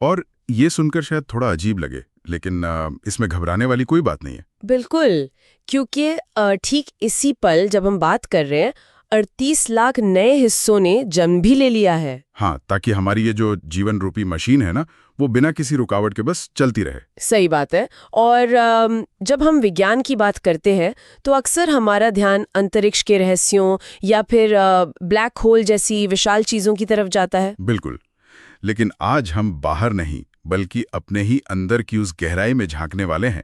और ये सुनकर शायद थोड़ा अजीब लगे, लेकिन इसमें घबराने वाली कोई बात नहीं है। बिल्कुल, क्योंकि ठीक इसी पल जब हम बात कर रहे हैं 38 लाख नए हिस्सों ने जन्म भी ले लिया है। हाँ, ताकि हमारी ये जो जीवन रूपी मशीन है ना, वो बिना किसी रुकावट के बस चलती रहे। सही बात है। और जब हम विज्ञान की बात करते हैं तो अक्सर हमारा ध्यान अंतरिक्ष के रहस्यों या फिर ब्लैक होल जैसी विशाल चीजों की तरफ जाता है। बिल्कुल, लेकिन आज हम बाहर नहीं बल्कि अपने ही अंदर की उस गहराई में झांकने वाले हैं,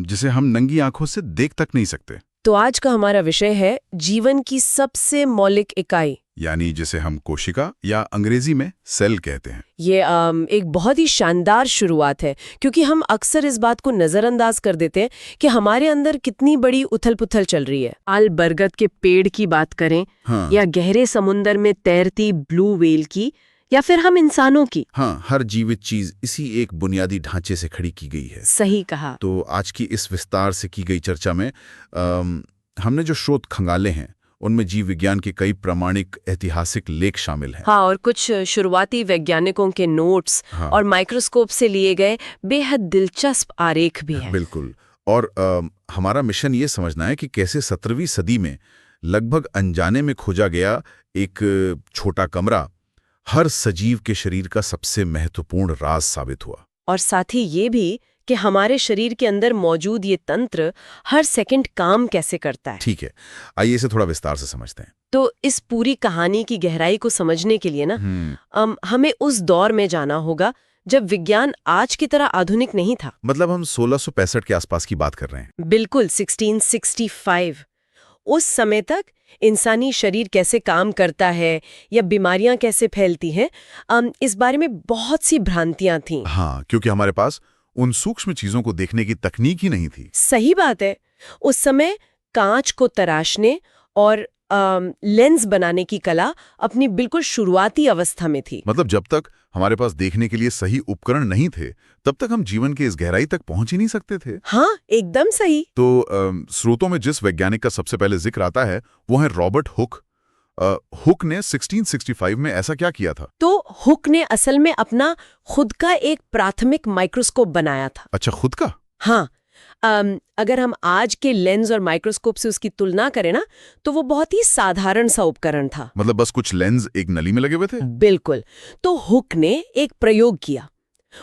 जिसे हम नंगी आंखों से देख तक नहीं सकते। तो आज का हमारा विषय है जीवन की सबसे मौलिक इकाई, यानी जिसे हम कोशिका या अंग्रेजी में सेल कहते हैं। ये एक बहुत ही शानदार शुरुआत है, क्योंकि हम अक्सर इस बात को नजरअंदाज कर देते हैं कि हमारे अंदर कितनी बड़ी उथल-पुथल चल रही है। आल बरगद के पेड़ की बात करें, हाँ। या गहरे समुंदर में तैरती ब्लू व्हेल की, या फिर हम इंसानों की। हाँ, हर जीवित चीज इसी एक बुनियादी ढांचे से खड़ी की गई है। सही कहा। तो आज की इस विस्तार से की गई चर्चा में हमने जो शोध खंगाले हैं उनमें जीव विज्ञान के कई प्रामाणिक ऐतिहासिक लेख शामिल हैं। हाँ, और कुछ शुरुआती वैज्ञानिकों के नोट्स, हाँ। और माइक्रोस्कोप से लिए गए बेहद दिलचस्प आरेख भी हैं। बिल्कुल। और हमारा मिशन ये समझना है कि कैसे 17वीं सदी में लगभग अनजाने में खोजा गया एक छोटा कमरा हर सजीव के शरीर का सबसे महत्वपूर्ण राज साबित हुआ। और साथ ही ये भी कि हमारे शरीर के अंदर मौजूद ये तंत्र हर सेकंड काम कैसे करता है। ठीक है, आइए इसे थोड़ा विस्तार से समझते हैं। तो इस पूरी कहानी की गहराई को समझने के लिए ना हमें उस दौर में जाना होगा जब विज्ञान आज की तरह आधुनिक नहीं था। मतलब हम 1665 के आसपास की बात कर रहे हैं। बिल्कुल, 1665। उस समय तक इंसानी शरीर कैसे काम करता है या बीमारियां कैसे फैलती हैं, इस बारे में बहुत सी भ्रांतियां थीं। हाँ, क्योंकि हमारे पास उन सूक्ष्म चीजों को देखने की तकनीक ही नहीं थी। सही बात है। उस समय कांच को तराशने और लेंस बनाने की कला अपनी बिल्कुल शुरुआती अवस्था में थी। मतलब जब तक हमारे पास देखने के लिए सही उपकरण नहीं थे, तब तक हम जीवन के इस गहराई तक पहुंच ही नहीं सकते थे। हाँ, एकदम सही। तो स्रोतों में जिस वैज्ञानिक का सबसे पहले जिक्र आता है वो है रॉबर्ट हुक। हुक ने 1665 में ऐसा क्या किया था? तो हुक ने असल में अपना खुद का एक प्राथमिक माइक्रोस्कोप बनाया था। अच्छा, खुद का? हाँ। अगर हम आज के लेंस और माइक्रोस्कोप से उसकी तुलना करें ना, तो वो बहुत ही साधारण सा उपकरण था। मतलब बस कुछ लेंस एक नली में लगे हुए थे? बिल्कुल। तो हुक ने एक प्रयोग किया।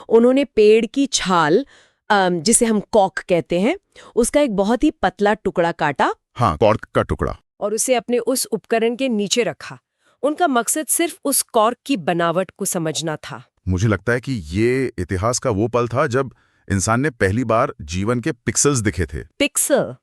उन्होंने पेड़ की छाल, जिसे हम कॉर्क कहते हैं, उसका एक बहुत ही पतला टुकड़ा काटा। हाँ, कॉर्क का टुकड़ा। और उसे अपने उस उपकरण के नीचे रखा। उनका मकसद सिर्फ उस कॉर्क की बनावट को समझना था। मुझे लगता है कि ये इतिहास का वो पल था जब इंसान ने पहली बार जीवन के पिक्सेल्स दिखे थे। पिक्सल?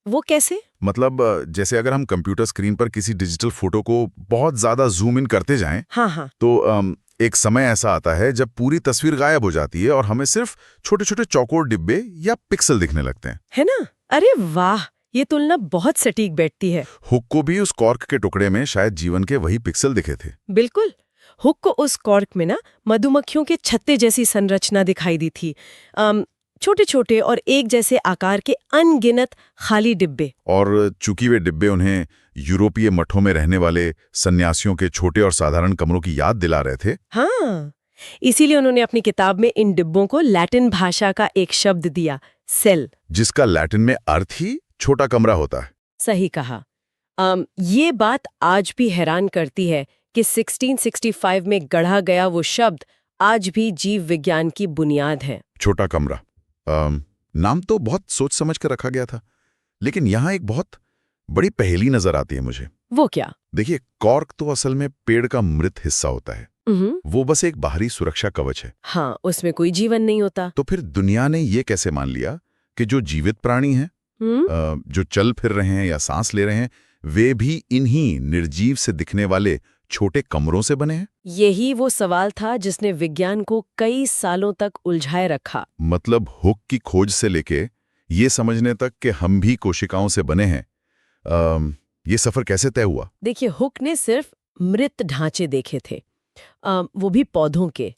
वो कैसे? मतलब जैसे अगर हम कंप्यूटर स्क्रीन पर किसी डिजिटल फोटो को बहुत ज्यादा जूम इन करते जाएं, हाँ। तो एक समय ऐसा आता है जब पूरी तस्वीर गायब हो जाती है और हमें सिर्फ छोटे छोटे चौकोर डिब्बे या पिक्सल दिखने लगते हैं, है ना? अरे वाह, ये तुलना बहुत सटीक बैठती है। हुक को भी उस कॉर्क के टुकड़े में शायद जीवन के वही पिक्सल दिखे थे। बिल्कुल। हुक को उस कॉर्क में ना मधुमक्खियों के छत्ते जैसी संरचना दिखाई दी थी। छोटे छोटे और एक जैसे आकार के अनगिनत खाली डिब्बे। और चूंकि वे डिब्बे उन्हें यूरोपीय मठों में रहने वाले सन्यासियों के छोटे और साधारण कमरों की याद दिला रहे थे। हाँ, इसीलिए उन्होंने अपनी किताब में इन डिब्बों को लैटिन भाषा का एक शब्द दिया, सेल, जिसका लैटिन में अर्थ ही छोटा कमरा होता है। सही कहा। ये बात आज भी हैरान करती है कि 1665 में गढ़ा गया वो शब्द आज भी जीव विज्ञान की बुनियाद है। छोटा कमरा, नाम तो बहुत सोच समझ कर रखा गया था, लेकिन यहाँ एक बहुत बड़ी पहेली नजर आती है मुझे। वो क्या? देखिए, कॉर्क तो असल में पेड़ का मृत हिस्सा होता है। वो बस एक बाहरी सुरक्षा कवच है। हाँ, उसमें कोई जीवन नहीं होता। तो फिर दुनिया ने ये कैसे मान लिया कि जो जीवित प्राणी हैं, जो चल फिर रहे हैं या सांस ले रहे हैं, वे भी इन्हीं निर्जीव से दिखने वाले छोटे कमरों से बने हैं? यही वो सवाल था जिसने विज्ञान को कई सालों तक उलझाए रखा। मतलब हुक की खोज से लेके ये समझने तक कि हम भी कोशिकाओं से बने हैं, ये सफर कैसे तय हुआ? देखिए, हुक ने सिर्फ मृत ढांचे देखे थे, वो भी पौधों के।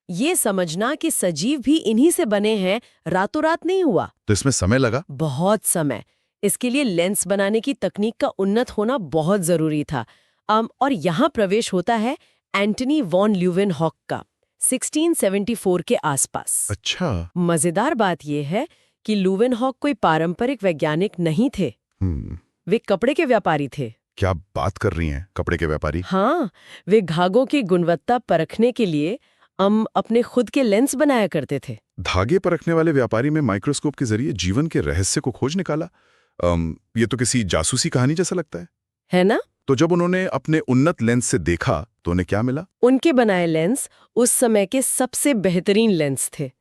ये समझना कि सजीव भी इन्हीं से बने हैं रातों रात नहीं हुआ। तो इसमें समय लगा? बहुत समय। इसके लिए लेंस बनाने की तकनीक का उन्नत होना बहुत जरूरी था। और यहाँ प्रवेश होता है एंटनी वॉन ल्यूवेनहॉक का। 1674 के आसपास। अच्छा। मजेदार बात यह है कि लूवेनहॉक कोई पारंपरिक वैज्ञानिक नहीं थे। वे कपड़े के व्यापारी थे। क्या बात कर रही हैं, कपड़े के व्यापारी? हाँ, वे धागों की गुणवत्ता परखने के लिए अपने खुद के लेंस बनाया करते थे। धागे परखने वाले व्यापारी में माइक्रोस्कोप के जरिए जीवन के रहस्य को खोज निकाला। ये तो किसी जासूसी कहानी जैसा लगता है ना? तो जब उन्होंने अपने उन्नत लेंस से देखा तो उन्हें क्या मिला? उनके बनाए लेंस उस समय के सबसे बेहतरीन लेंस थे।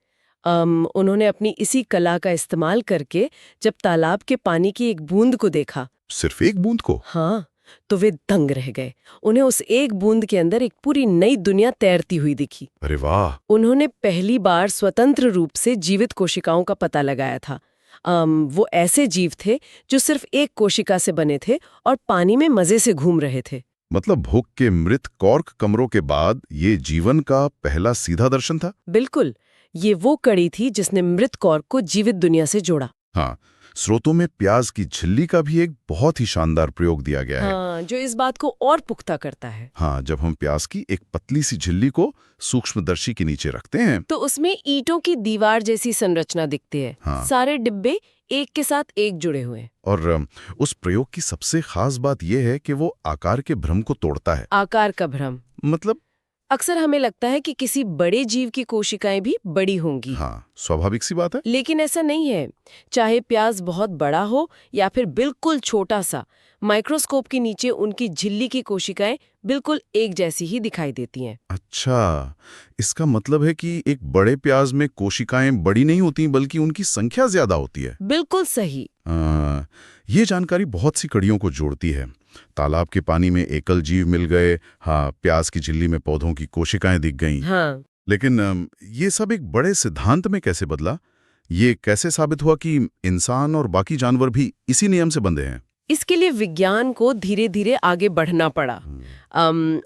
उन्होंने अपनी इसी कला का इस्तेमाल करके जब तालाब के पानी की एक बूंद को देखा, सिर्फ एक बूंद को? हाँ, तो वे दंग रह गए। उन्हें उस एक बूंद के अंदर एक पूरी नई दुनिया तैरती हुई दिखी। अरे वाह! उन्होंने पहली बार स्वतंत्र रूप से जीवित कोशिकाओं का पता लगाया था। वो ऐसे जीव थे जो सिर्फ एक कोशिका से बने थे और पानी में मजे से घूम रहे थे। मतलब भूख के मृत कॉर्क कमरों के बाद ये जीवन का पहला सीधा दर्शन था? बिल्कुल, ये वो कड़ी थी जिसने मृत कॉर्क को जीवित दुनिया से जोड़ा। हाँ, स्रोतों में प्याज की झिल्ली का भी एक बहुत ही शानदार प्रयोग दिया गया है। हाँ, जो इस बात को और पुख्ता करता है। हाँ, जब हम प्याज की एक पतली सी झिल्ली को सूक्ष्मदर्शी के नीचे रखते हैं तो उसमें ईंटों की दीवार जैसी संरचना दिखती है। हाँ। सारे डिब्बे एक के साथ एक जुड़े हुए। और उस प्रयोग की सबसे खास बात यह है कि वो आकार के भ्रम को तोड़ता है। आकार का भ्रम मतलब अक्सर हमें लगता है कि किसी बड़े जीव की कोशिकाएं भी बड़ी होंगी। हाँ, स्वाभाविक सी बात है। लेकिन ऐसा नहीं है। चाहे प्याज बहुत बड़ा हो या फिर बिल्कुल छोटा सा, माइक्रोस्कोप के नीचे उनकी झिल्ली की कोशिकाएं बिल्कुल एक जैसी ही दिखाई देती हैं। अच्छा, इसका मतलब है कि एक बड़े प्याज में कोशिकाएं बड़ी नहीं होती बल्कि उनकी संख्या ज्यादा होती है। बिल्कुल सही। ये जानकारी बहुत सी कड़ियों को जोड़ती है। तालाब के पानी में एकल जीव मिल गए, हाँ, प्याज की झिल्ली में पौधों की कोशिकाएं दिख गईं। हाँ। लेकिन ये सब एक बड़े सिद्धांत में कैसे बदला? ये कैसे साबित हुआ कि इंसान और बाकी जानवर भी इसी नियम से बंधे हैं? इसके लिए विज्ञान को धीरे धीरे आगे बढ़ना पड़ा।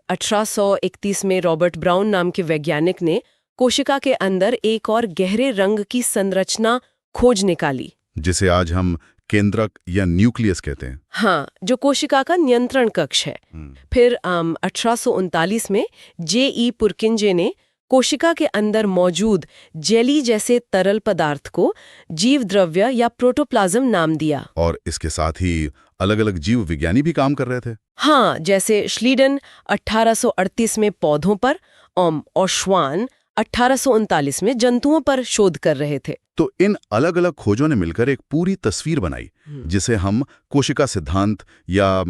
1831 में रॉबर्ट ब्राउन नाम के वैज्ञानिक ने कोशिका के अंदर एक और गहरे रंग की संरचना खोज निकाली, जिसे आज हम केंद्रक या न्यूक्लियस कहते हैं। हाँ, जो कोशिका का नियंत्रण कक्ष है। फिर 1839 में J.E. पुरकिंजे ने कोशिका के अंदर मौजूद जेली जैसे तरल पदार्थ को जीव द्रव्य या प्रोटोप्लाज्म नाम दिया। और इसके साथ ही अलग अलग जीव विज्ञानी भी काम कर रहे थे। हाँ, जैसे श्लीडन 1838 में पौधों पर और श्वान 1839 में जंतुओं पर शोध कर रहे थे। तो इन अलग अलग खोजों ने मिलकर एक पूरी तस्वीर बनाई जिसे हम कोशिका सिद्धांत या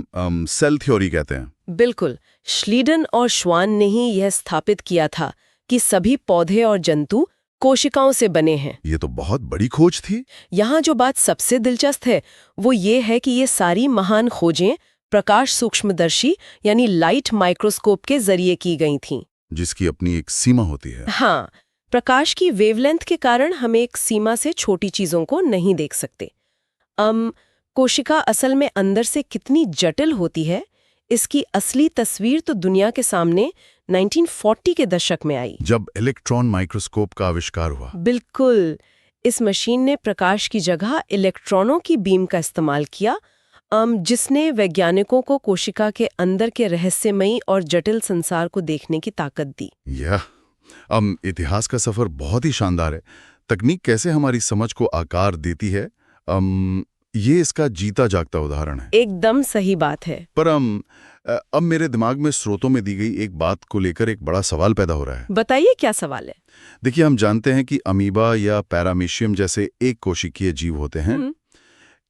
सेल थ्योरी कहते हैं। बिल्कुल, श्लीडन और श्वान ने ही यह स्थापित किया था कि सभी पौधे और जंतु कोशिकाओं से बने हैं। ये तो बहुत बड़ी खोज थी। यहाँ जो बात सबसे दिलचस्प है वो ये है कि ये सारी महान खोजें प्रकाश सूक्ष्मदर्शी यानी लाइट माइक्रोस्कोप के जरिए की गई थीं, जिसकी अपनी एक सीमा होती है। हाँ, प्रकाश की वेवलेंथ के कारण हम एक सीमा से छोटी चीजों को नहीं देख सकते। कोशिका असल में अंदर से कितनी जटिल होती है, इसकी असली तस्वीर तो दुनिया के सामने 1940 के दशक में आई, जब इलेक्ट्रॉन माइक्रोस्कोप का आविष्कार हुआ। बिल्कुल, इस मशीन ने प्रकाश की जगह इलेक्ट्रॉनों की बीम का इस्तेमाल किया, जिसने वैज्ञानिकों को कोशिका के अंदर के रहस्यमयी और जटिल संसार को देखने की ताकत दी। यह इतिहास का सफर बहुत ही शानदार है। तकनीक कैसे हमारी समझ को आकार देती है, ये इसका जीता जागता उदाहरण है। एकदम सही बात है। पर अब मेरे दिमाग में स्रोतों में दी गई एक बात को लेकर एक बड़ा सवाल पैदा हो रहा है। बताइए, क्या सवाल है? देखिए, हम जानते हैं कि अमीबा या पैरामीशियम जैसे एक कोशिकीय जीव होते हैं।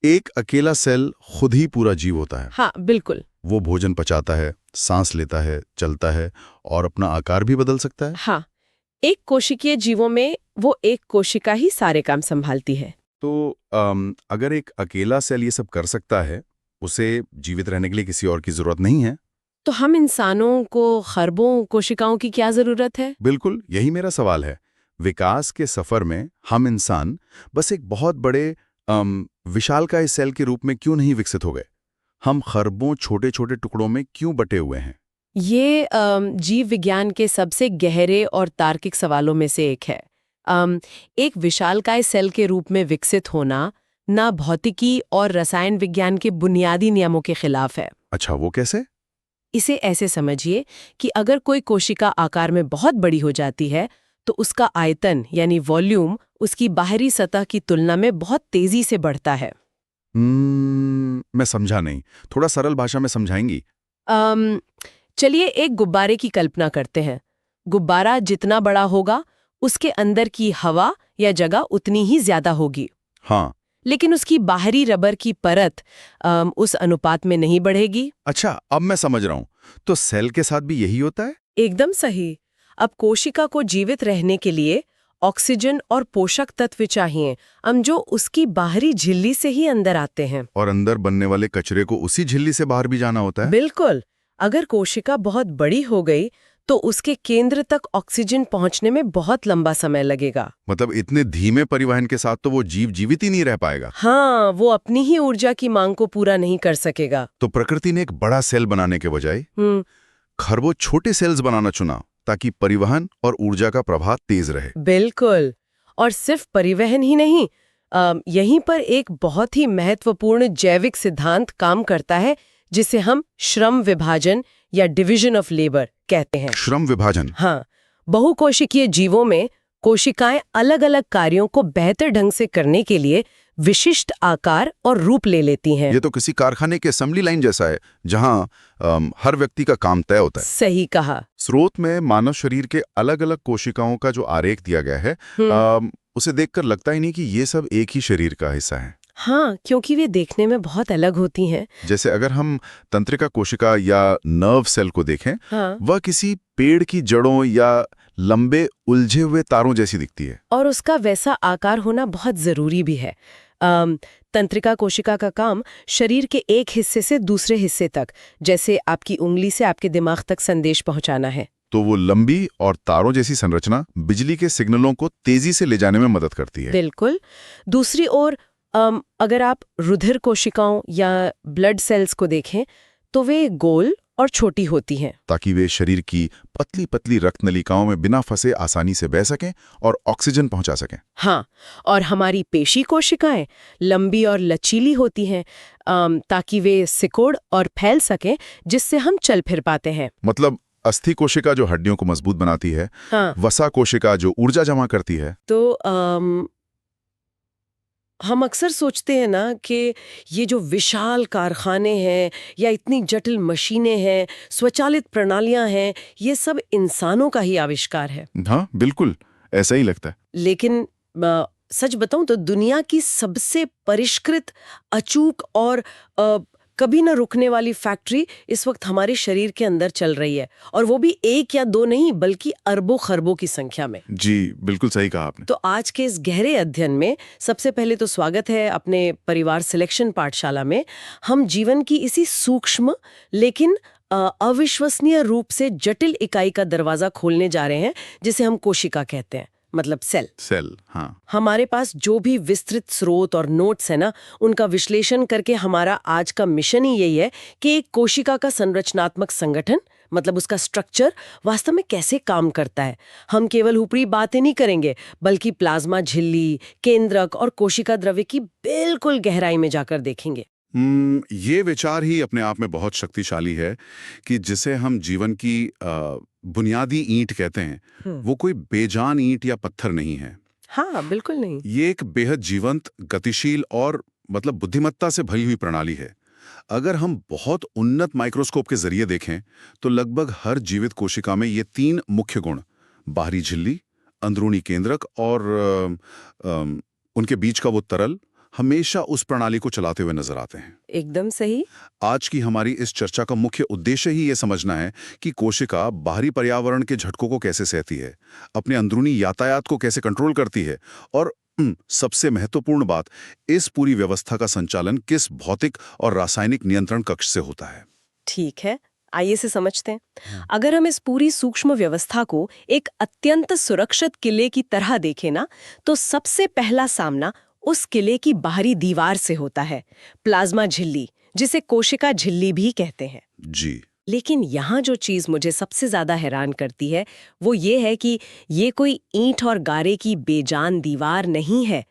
एक अकेला सेल खुद ही पूरा जीव होता है। हाँ, बिल्कुल। वो भोजन पचाता है, सांस लेता है, चलता है और अपना आकार भी बदल सकता है। हाँ, एक कोशिकीय जीवों में वो एक कोशिका ही सारे काम संभालती है। तो अगर एक अकेला सेल ये सब कर सकता है, उसे जीवित रहने के लिए किसी और की जरूरत नहीं है, तो हम इंसानों को खरबों कोशिकाओं की क्या जरूरत है? बिल्कुल, यही मेरा सवाल है। विकास के सफर में हम इंसान बस एक बहुत बड़े विशालकाय सेल के रूप में क्यों नहीं विकसित हो गए? हम खरबों छोटे छोटे टुकड़ों में क्यों बटे हुए हैं? ये जीव विज्ञान के सबसे गहरे और तार्किक सवालों में से एक है। एक विशालकाय सेल के रूप में विकसित होना ना भौतिकी और रसायन विज्ञान के बुनियादी नियमों के खिलाफ है। अच्छा, वो कैसे? इसे ऐसे समझिए कि अगर कोई कोशिका आकार में बहुत बड़ी हो जाती है तो उसका आयतन यानी वॉल्यूम उसकी बाहरी सतह की तुलना में बहुत तेजी से बढ़ता है। मैं समझा नहीं, थोड़ा सरल भाषा में समझाएंगी? अम, चलिए एक गुब्बारे की कल्पना करते हैं। गुब्बारा जितना बड़ा होगा उसके अंदर की हवा या जगह उतनी ही ज्यादा होगी, हाँ। लेकिन उसकी बाहरी रबर की परत उस अनुपात में नहीं बढ़ेगी। अच्छा, अब मैं समझ रहा हूँ। तो सेल के साथ भी यही होता है? एकदम सही। अब कोशिका को जीवित रहने के लिए ऑक्सीजन और पोषक तत्व चाहिए, जो उसकी बाहरी झिल्ली से ही अंदर आते हैं। और अंदर बनने वाले कचरे को उसी झिल्ली से बाहर भी जाना होता है? बिल्कुल। अगर कोशिका बहुत बड़ी हो गई तो उसके केंद्र तक ऑक्सीजन पहुंचने में बहुत लंबा समय लगेगा। मतलब इतने धीमे परिवहन के साथ तो वो जीव जीवित ही नहीं रह पाएगा। हाँ, वो अपनी ही ऊर्जा की मांग को पूरा नहीं कर सकेगा। तो प्रकृति ने एक बड़ा सेल बनाने के बजाय खरबों छोटे सेल्स बनाना चुना ताकि परिवहन और ऊर्जा का प्रवाह तेज रहे। बिल्कुल। और सिर्फ परिवहन ही नहीं, यहीं पर एक बहुत ही महत्वपूर्ण जैविक सिद्धांत काम करता है जिसे हम श्रम विभाजन या डिवीजन ऑफ लेबर कहते हैं। श्रम विभाजन? हाँ, बहुकोशिकीय जीवों में कोशिकाएं अलग-अलग कार्यों को बेहतर ढंग से करने के लिए विशिष्ट आकार और रूप ले लेती हैं। ये तो किसी कारखाने के असेंबली लाइन जैसा है, जहां हर व्यक्ति का काम तय होता है। सही कहा। स्रोत में मानव शरीर के अलग-अलग कोशिकाओं का जो आरेख दिया गया है, उसे देखकर लगता ही नहीं कि ये सब एक ही शरीर का हिस्सा है। हाँ, क्योंकि वे देखने में बहुत अलग होती हैं। जैसे अगर हम तंत्रिका कोशिका या नर्व सेल को देखें, हाँ। वह किसी पेड़ की जड़ों या लंबे उलझे हुए तारों जैसी दिखती है। और उसका वैसा आकार होना बहुत जरूरी भी है। तंत्रिका कोशिका का काम शरीर के एक हिस्से से दूसरे हिस्से तक, जैसे आपकी उंगली से आपके दिमाग तक संदेश पहुंचाना है। तो वो लंबी और तारों जैसी संरचना बिजली के सिग्नलों को तेजी से ले जाने में मदद करती है। बिल्कुल। दूसरी ओर अगर आप रुधिर कोशिकाओं या ब्लड सेल्स को देखें तो वे गोल और छोटी होती हैं, ताकि वे शरीर की पतली पतली रक्त नलिकाओं में बिना फंसे आसानी से बह सकें और ऑक्सीजन पहुंचा सकें। हाँ, और हमारी पेशी कोशिकाएं लंबी और लचीली होती हैं, ताकि वे सिकुड़ और फैल सकें, जिससे हम चल फिर पाते हैं। मतलब अस्थि कोशिका जो हड्डियों को मजबूत बनाती है, हाँ। वसा कोशिका जो ऊर्जा जमा करती है। तो हम अक्सर सोचते हैं ना कि ये जो विशाल कारखाने हैं या इतनी जटिल मशीनें हैं, स्वचालित प्रणालियां हैं, ये सब इंसानों का ही आविष्कार है। हाँ, बिल्कुल ऐसा ही लगता है। लेकिन सच बताऊं तो दुनिया की सबसे परिष्कृत, अचूक और कभी न रुकने वाली फैक्ट्री इस वक्त हमारे शरीर के अंदर चल रही है, और वो भी एक या दो नहीं बल्कि अरबों खरबों की संख्या में। जी, बिल्कुल सही कहा आपने। तो आज के इस गहरे अध्ययन में सबसे पहले तो स्वागत है अपने परिवार सिलेक्शन पाठशाला में। हम जीवन की इसी सूक्ष्म लेकिन अविश्वसनीय रूप से जटिल इकाई का दरवाजा खोलने जा रहे हैं, जिसे हम कोशिका कहते हैं, मतलब सेल। हाँ। हमारे पास जो भी विस्तृत स्रोत और नोट्स है ना, उनका विश्लेषण करके हमारा आज का मिशन ही यही है कि एक कोशिका का संरचनात्मक संगठन, मतलब उसका स्ट्रक्चर वास्तव में कैसे काम करता है। हम केवल ऊपरी बातें नहीं करेंगे, बल्कि प्लाज्मा झिल्ली, केंद्रक और कोशिका द्रव्य की बिल्कुल गहराई में जाकर देखेंगे। ये विचार ही अपने आप में बहुत शक्तिशाली है कि जिसे हम जीवन की बुनियादी ईंट कहते हैं, वो कोई बेजान ईंट या पत्थर नहीं है। हाँ, बिल्कुल नहीं। ये एक बेहद जीवंत, गतिशील और मतलब बुद्धिमत्ता से भरी हुई प्रणाली है। अगर हम बहुत उन्नत माइक्रोस्कोप के जरिए देखें तो लगभग हर जीवित कोशिका में ये 3 मुख्य गुण, बाहरी झिल्ली, अंदरूनी केंद्रक और उनके बीच का वो तरल, हमेशा उस प्रणाली को चलाते हुए नजर आते हैं। एकदम सही। आज की हमारी इस चर्चा का मुख्य उद्देश्य ही ये समझना है कि कोशिका बाहरी पर्यावरण के झटकों को कैसे सहती है, अपने अंदरूनी यातायात को कैसे कंट्रोल करती है, और सबसे महत्वपूर्ण बात, इस पूरी व्यवस्था का संचालन किस भौतिक और रासायनिक नियंत्रण कक्ष से होता है। ठीक है, आइए से समझते हैं। अगर हम इस पूरी सूक्ष्म व्यवस्था को एक अत्यंत सुरक्षित किले की तरह देखें ना, तो सबसे पहला सामना उस किले की बाहरी दीवार से होता है, प्लाज्मा झिल्ली, जिसे कोशिका झिल्ली भी कहते हैं। जी। लेकिन यहाँ जो चीज मुझे सबसे ज्यादा हैरान करती है वो ये है कि ये कोई ईंट और गारे की बेजान दीवार नहीं है।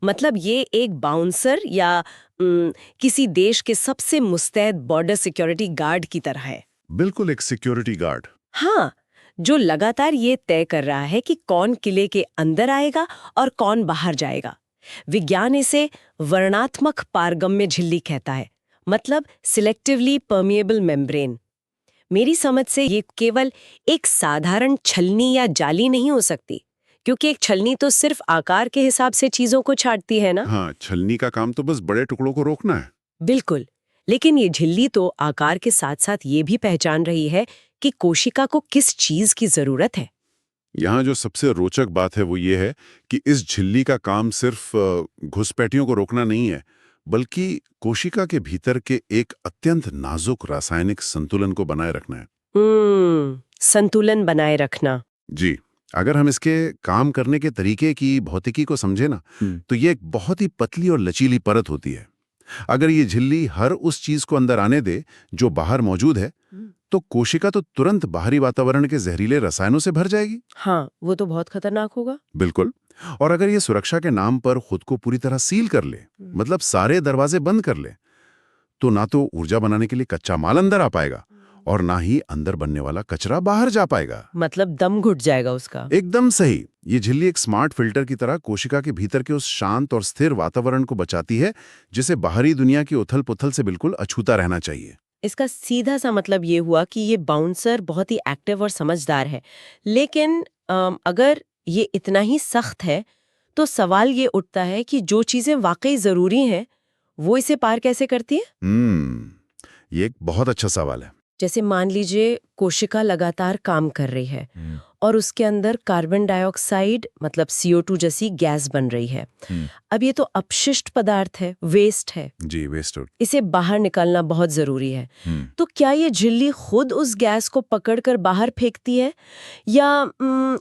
मतलब ये एक बाउंसर या किसी देश के सबसे मुस्तैद बॉर्डर सिक्योरिटी गार्ड की तरह है। बिल्कुल एक सिक्योरिटी गार्ड। हाँ, जो लगातार ये तय कर रहा है कि कौन किले के अंदर आएगा और कौन बाहर जाएगा। विज्ञान इसे वर्णात्मक पारगम्य झिल्ली कहता है, मतलब सिलेक्टिवली परमिएबल मेम्ब्रेन। मेरी समझ से ये केवल एक साधारण छलनी या जाली नहीं हो सकती, क्योंकि एक छलनी तो सिर्फ आकार के हिसाब से चीजों को छांटती है ना। हाँ, छलनी का काम तो बस बड़े टुकड़ों को रोकना है। बिल्कुल, लेकिन ये झिल्ली तो आकार के साथ साथ ये भी पहचान रही है कि कोशिका को किस चीज की जरूरत है। यहाँ जो सबसे रोचक बात है वो ये है कि इस झिल्ली का काम सिर्फ घुसपैठियों को रोकना नहीं है, बल्कि कोशिका के भीतर के एक अत्यंत नाजुक रासायनिक संतुलन को बनाए रखना है। संतुलन बनाए रखना। जी, अगर हम इसके काम करने के तरीके की भौतिकी को समझे ना, तो ये एक बहुत ही पतली और लचीली परत होती है। अगर ये झिल्ली हर उस चीज को अंदर आने दे जो बाहर मौजूद है, तो कोशिका तो तुरंत बाहरी वातावरण के जहरीले रसायनों से भर जाएगी। हाँ, वो तो बहुत खतरनाक होगा। बिल्कुल। और अगर ये सुरक्षा के नाम पर खुद को पूरी तरह सील कर ले, मतलब सारे दरवाजे बंद कर ले, तो ना तो ऊर्जा बनाने के लिए कच्चा माल अंदर आ पाएगा और ना ही अंदर बनने वाला कचरा बाहर जा पाएगा। मतलब दम घुट जाएगा उसका। एकदम सही। ये झिल्ली एक स्मार्ट फिल्टर की तरह कोशिका के भीतर के उस शांत और स्थिर वातावरण को बचाती है, जिसे बाहरी दुनिया की उथल-पुथल से बिल्कुल अछूता रहना चाहिए। इसका सीधा सा मतलब ये हुआ कि ये बाउंसर बहुत ही एक्टिव और समझदार है। लेकिन अगर ये इतना ही सख्त है, तो सवाल ये उठता है कि जो चीजें वाकई जरूरी हैं, वो इसे पार कैसे करती है? ये एक बहुत अच्छा सवाल है। जैसे मान लीजिए कोशिका लगातार काम कर रही है और उसके अंदर कार्बन डाइऑक्साइड मतलब CO2 जैसी गैस बन रही है। अब ये तो अपशिष्ट पदार्थ है, वेस्ट है। जी, वेस्ट। इसे बाहर निकालना बहुत जरूरी है। तो क्या ये झिल्ली खुद उस गैस को पकड़कर बाहर फेंकती है या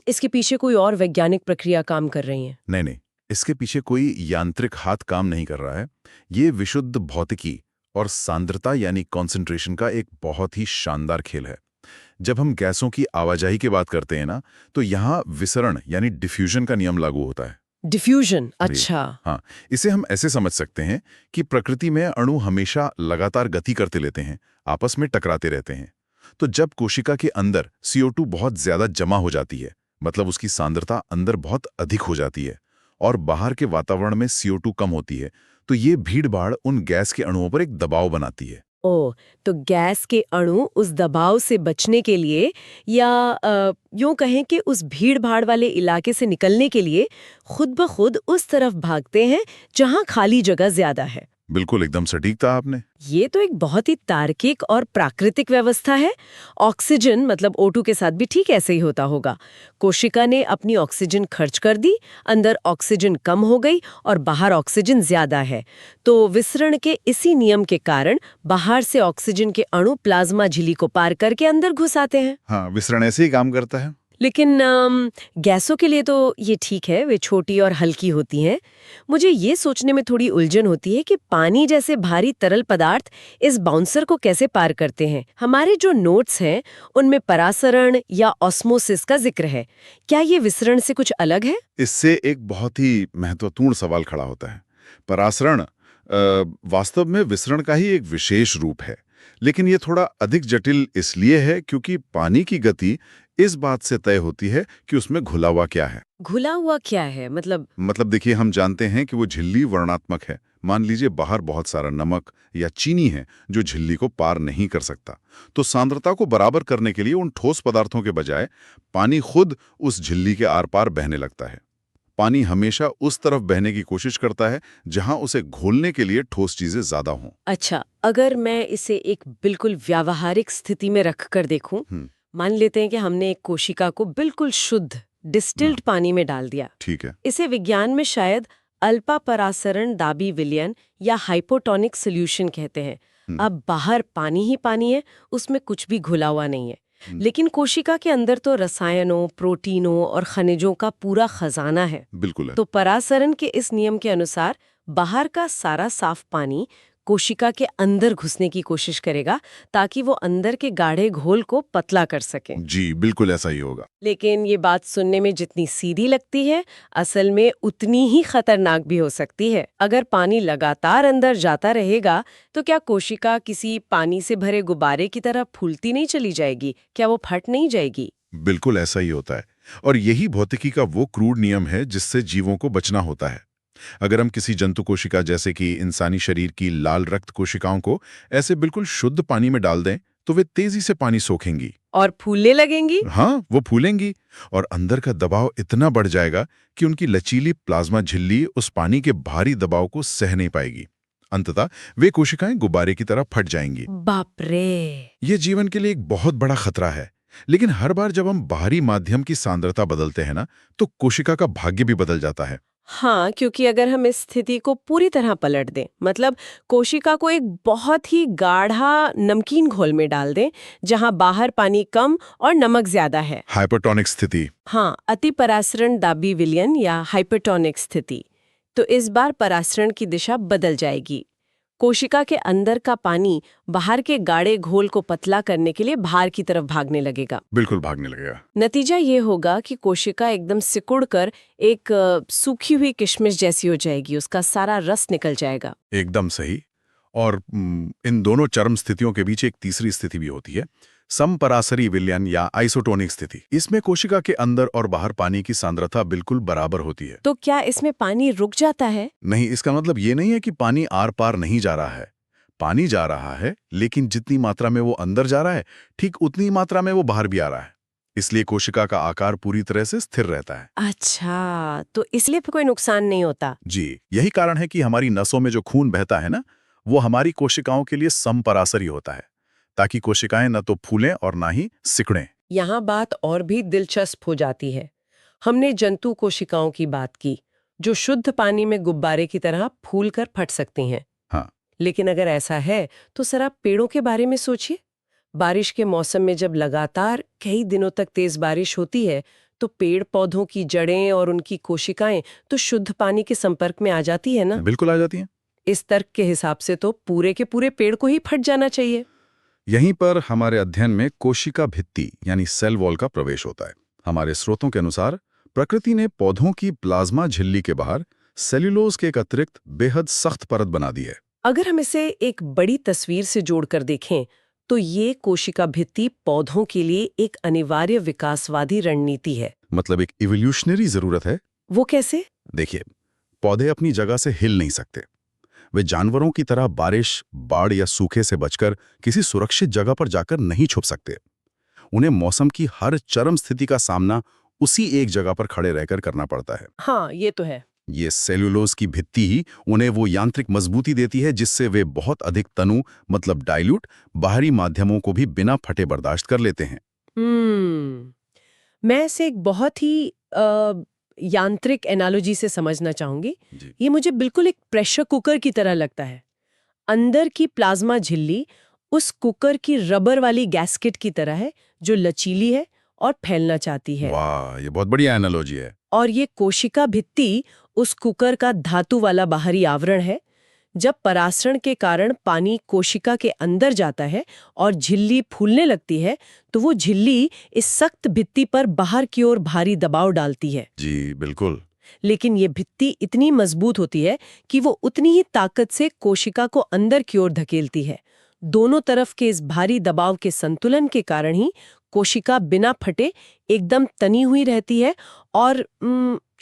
इसके पीछे कोई और वैज्ञानिक प्रक्रिया काम कर रही है? नहीं, इसके पीछे कोई यांत्रिक हाथ काम नहीं कर रहा है। ये विशुद्ध भौतिकी और सांद्रता यानी कॉन्सेंट्रेशन का एक बहुत ही शानदार खेल है। जब हम गैसों की आवाजाही की बात करते हैं ना, तो यहाँ विसरण यानी डिफ्यूजन का नियम लागू होता है। डिफ्यूजन, अच्छा। हाँ, इसे हम ऐसे समझ सकते हैं कि प्रकृति में अणु हमेशा लगातार गति करते लेते हैं, आपस में टकराते रहते हैं। तो जब कोशिका के अंदर CO2 बहुत ज्यादा जमा हो जाती है, मतलब उसकी सांद्रता अंदर बहुत अधिक हो जाती है और बाहर के वातावरण में CO2 कम होती है, तो ये भीड़-भाड़ उन गैस के अणुओं पर एक दबाव बनाती है। ओह, तो गैस के अणु उस दबाव से बचने के लिए या यूं कहें कि उस भीड़-भाड़ वाले इलाके से निकलने के लिए खुद ब खुद उस तरफ भागते हैं जहां खाली जगह ज्यादा है। बिल्कुल, एकदम सटीक था आपने। ये तो एक बहुत ही तार्किक और प्राकृतिक व्यवस्था है। ऑक्सीजन मतलब O2 के साथ भी ठीक ऐसे ही होता होगा। कोशिका ने अपनी ऑक्सीजन खर्च कर दी, अंदर ऑक्सीजन कम हो गई और बाहर ऑक्सीजन ज्यादा है। तो विसरण के इसी नियम के कारण बाहर से ऑक्सीजन के अणु प्लाज्मा झिल्ली को पार करके अंदर घुस आते हैं। हाँ, विसरण ऐसे ही काम करता है। लेकिन गैसों के लिए तो ये ठीक है, वे छोटी और हल्की होती हैं। मुझे ये सोचने में थोड़ी उलझन होती है कि पानी जैसे भारी तरल पदार्थ इस बाउंसर को कैसे पार करते हैं। हमारे जो नोट्स हैं उनमें परासरण या ऑस्मोसिस का जिक्र है। क्या ये विसरण से कुछ अलग है? इससे एक बहुत ही महत्वपूर्ण सवाल खड़ा होता है। परासरण वास्तव में विसरण का ही एक विशेष रूप है, लेकिन ये थोड़ा अधिक जटिल इसलिए है क्योंकि पानी की गति इस बात से तय होती है कि उसमें घुला हुआ क्या है। घुला हुआ क्या है? मतलब देखिए, हम जानते हैं कि वो झिल्ली वर्णात्मक है। मान लीजिए बाहर बहुत सारा नमक या चीनी है जो झिल्ली को पार नहीं कर सकता, तो सांद्रता को बराबर करने के लिए उन ठोस पदार्थों के बजाय पानी खुद उस झिल्ली के आर पार बहने लगता है। पानी हमेशा उस तरफ बहने की कोशिश करता है जहां उसे घोलने के लिए ठोस चीजें ज्यादा हों। अच्छा, अगर मैं इसे एक बिल्कुल व्यावहारिक स्थिति में रख कर देखूं, मान लेते हैं कि हमने एक कोशिका को बिल्कुल शुद्ध डिस्टिल्ड पानी में डाल दिया। ठीक है। इसे विज्ञान में शायद अल्पा परासरण दाबी विलयन या हाइपोटोनिक सॉल्यूशन कहते हैं। अब बाहर पानी ही पानी है, उसमें कुछ भी घुला हुआ नहीं है। लेकिन कोशिका के अंदर तो रसायनों, प्रोटीनों और खनिजों का पूरा खजाना है। बिल्कुल है। तो परासरण के इस नियम के अनुसार बाहर का सारा साफ पानी कोशिका के अंदर घुसने की कोशिश करेगा ताकि वो अंदर के गाढ़े घोल को पतला कर सके। जी बिल्कुल ऐसा ही होगा। लेकिन ये बात सुनने में जितनी सीधी लगती है, असल में उतनी ही खतरनाक भी हो सकती है। अगर पानी लगातार अंदर जाता रहेगा तो क्या कोशिका किसी पानी से भरे गुब्बारे की तरह फूलती नहीं चली जाएगी? क्या वो फट नहीं जाएगी? बिल्कुल ऐसा ही होता है। और यही भौतिकी का वो क्रूर नियम है जिससे जीवों को बचना होता है। अगर हम किसी जंतु कोशिका जैसे कि इंसानी शरीर की लाल रक्त कोशिकाओं को ऐसे बिल्कुल शुद्ध पानी में डाल दें तो वे तेजी से पानी सोखेंगी और फूलने लगेंगी? हाँ, वो फूलेंगी और अंदर का दबाव इतना बढ़ जाएगा कि उनकी लचीली प्लाज्मा झिल्ली उस पानी के भारी दबाव को सह नहीं पाएगी। अंततः वे कोशिकाएं गुब्बारे की तरह फट जाएंगी। बाप रे! ये जीवन के लिए एक बहुत बड़ा खतरा है। लेकिन हर बार जब हम बाहरी माध्यम की सांद्रता बदलते हैं ना, तो कोशिका का भाग्य भी बदल जाता है। हाँ, क्योंकि अगर हम इस स्थिति को पूरी तरह पलट दें, मतलब कोशिका को एक बहुत ही गाढ़ा नमकीन घोल में डाल दें जहां बाहर पानी कम और नमक ज्यादा है। हाइपरटोनिक स्थिति। हाँ, अति परासरण दाबी विलयन या हाइपरटोनिक स्थिति। तो इस बार परासरण की दिशा बदल जाएगी। कोशिका के अंदर का पानी बाहर के गाढ़े घोल को पतला करने के लिए बाहर की तरफ भागने लगेगा। बिल्कुल भागने लगेगा। नतीजा ये होगा कि कोशिका एकदम सिकुड़कर एक सूखी हुई किशमिश जैसी हो जाएगी, उसका सारा रस निकल जाएगा। एकदम सही। और इन दोनों चरम स्थितियों के बीच एक तीसरी स्थिति भी होती है, समपरासरी विलयन या आइसोटोनिक स्थिति। इसमें कोशिका के अंदर और बाहर पानी की सांद्रता बिल्कुल बराबर होती है। तो क्या इसमें पानी रुक जाता है? नहीं, इसका मतलब ये नहीं है कि पानी आर पार नहीं जा रहा है। पानी जा रहा है, लेकिन जितनी मात्रा में वो अंदर जा रहा है, ठीक उतनी मात्रा में वो बाहर भी आ रहा है। इसलिए कोशिका का आकार पूरी तरह से स्थिर रहता है। अच्छा, तो इसलिए फिर कोई नुकसान नहीं होता। जी, यही कारण है कि हमारी नसों में जो खून बहता है ना, वो हमारी कोशिकाओं के लिए समपरासरी होता है, ताकि कोशिकाएं न तो फूलें और ना ही सिकुड़ें। यहाँ बात और भी दिलचस्प हो जाती है। हमने जंतु कोशिकाओं की बात की, जो शुद्ध पानी में गुब्बारे की तरह फूल कर फट सकती हैं। हाँ, लेकिन अगर ऐसा है, तो जरा पेड़ों के बारे में सोचिए। बारिश के मौसम में जब लगातार कई दिनों तक तेज बारिश होती है, तो पेड़ पौधों की जड़ें और उनकी कोशिकाएं तो शुद्ध पानी के संपर्क में आ जाती है ना। बिल्कुल आ जाती हैं। इस तर्क के हिसाब से तो पूरे के पूरे पेड़ को ही फट जाना चाहिए। यहीं पर हमारे अध्ययन में कोशिका भित्ति यानी सेल वॉल का प्रवेश होता है। हमारे स्रोतों के अनुसार प्रकृति ने पौधों की प्लाज्मा झिल्ली के बाहर सेल्यूलोज के एक अतिरिक्त बेहद सख्त परत बना दी है। अगर हम इसे एक बड़ी तस्वीर से जोड़कर देखें, तो ये कोशिका भित्ति पौधों के लिए एक अनिवार्य विकासवादी रणनीति है। मतलब एक इवोल्यूशनरी जरूरत है। वो कैसे? देखिए, पौधे अपनी जगह से हिल नहीं सकते। वे जानवरों की तरह बारिश, बाढ़ या सूखे से बचकर किसी सुरक्षित जगह पर जाकर नहीं छुप सकते। उन्हें मौसम की हर चरम स्थिति का सामना उसी एक जगह पर खड़े रहकर करना पड़ता है। हाँ, ये तो है। ये सेल्यूलोज की भित्ति ही उन्हें वो यांत्रिक मजबूती देती है जिससे वे बहुत अधिक तनु मतलब डाइल्यूट बाहरी माध्यमों को भी बिना फटे बर्दाश्त कर लेते हैं। मैं इसे एक बहुत ही यांत्रिक एनालॉजी से समझना चाहूंगी। ये मुझे बिल्कुल एक प्रेशर कुकर की तरह लगता है। अंदर की प्लाज्मा झिल्ली उस कुकर की रबर वाली गैस्केट की तरह है, जो लचीली है और फैलना चाहती है। वाह, ये बहुत बढ़िया एनालॉजी है। और ये कोशिका भित्ति उस कुकर का धातु वाला बाहरी आवरण है। जब परासरण के कारण पानी कोशिका के अंदर जाता है और झिल्ली फूलने लगती है, तो वो झिल्ली इस सख्त भित्ति पर बाहर की ओर भारी दबाव डालती है। जी बिल्कुल। लेकिन ये भित्ति इतनी मजबूत होती है कि वो उतनी ही ताकत से कोशिका को अंदर की ओर धकेलती है। दोनों तरफ के इस भारी दबाव के संतुलन के कारण ही कोशिका बिना फटे एकदम तनी हुई रहती है और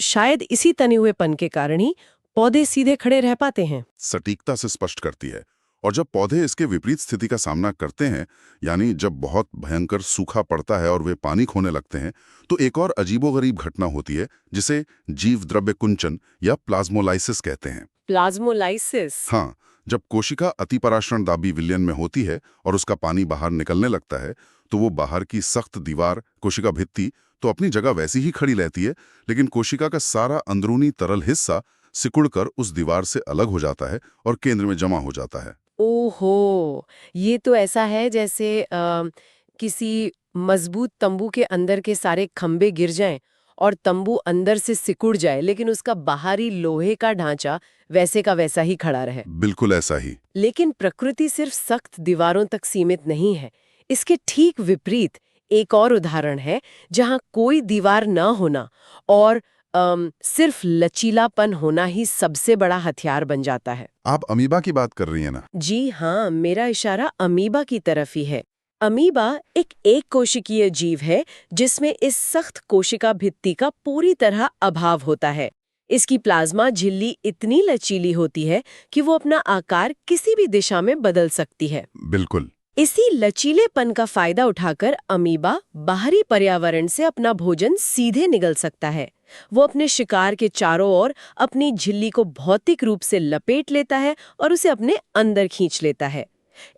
शायद इसी तने हुएपन के कारण ही पौधे सीधे खड़े रह पाते हैं। सटीकता से स्पष्ट करती है। और जब पौधे इसके विपरीत स्थिति का सामना करते हैं, यानी जब बहुत भयंकर सूखा पड़ता है और वे पानी खोने लगते हैं, तो एक और अजीबोगरीब घटना होती है जिसे जीव द्रव्य कुंचन या प्लाज्मोलाइसिस कहते हैं। प्लाज्मोलाइसिस? हाँ, जब कोशिका अतिपराशरण दाबी विलयन में होती है और उसका पानी बाहर निकलने लगता है, तो वो बाहर की सख्त दीवार कोशिका भित्ति तो अपनी जगह वैसी ही खड़ी रहती है, लेकिन कोशिका का सारा अंदरूनी तरल हिस्सा सिकुड़कर उस दीवार से अलग हो जाता है और केंद्र में जमा हो जाता है। ओहो, ये तो ऐसा है जैसे किसी मजबूत तंबू के अंदर के सारे खंबे गिर जाएं और तंबू अंदर से सिकुड़ जाए लेकिन उसका बाहरी लोहे का ढांचा वैसे का वैसा ही खड़ा रहे। बिल्कुल ऐसा ही। लेकिन प्रकृति सिर्फ सख्त दीवारों तक सीमित नहीं है। इसके ठीक विपरीत एक और उदाहरण है जहां कोई दीवार न होना और सिर्फ लचीलापन होना ही सबसे बड़ा हथियार बन जाता है। आप अमीबा की बात कर रही हैं ना? जी हाँ, मेरा इशारा अमीबा की तरफ ही है। अमीबा एक कोशिकीय जीव है जिसमें इस सख्त कोशिका भित्ति का पूरी तरह अभाव होता है। इसकी प्लाज्मा झिल्ली इतनी लचीली होती है कि वो अपना आकार किसी भी दिशा में बदल सकती है। बिल्कुल। इसी लचीलेपन का फायदा उठाकर अमीबा बाहरी पर्यावरण से अपना भोजन सीधे निगल सकता है। वो अपने शिकार के चारों ओर अपनी झिल्ली को भौतिक रूप से लपेट लेता है और उसे अपने अंदर खींच लेता है।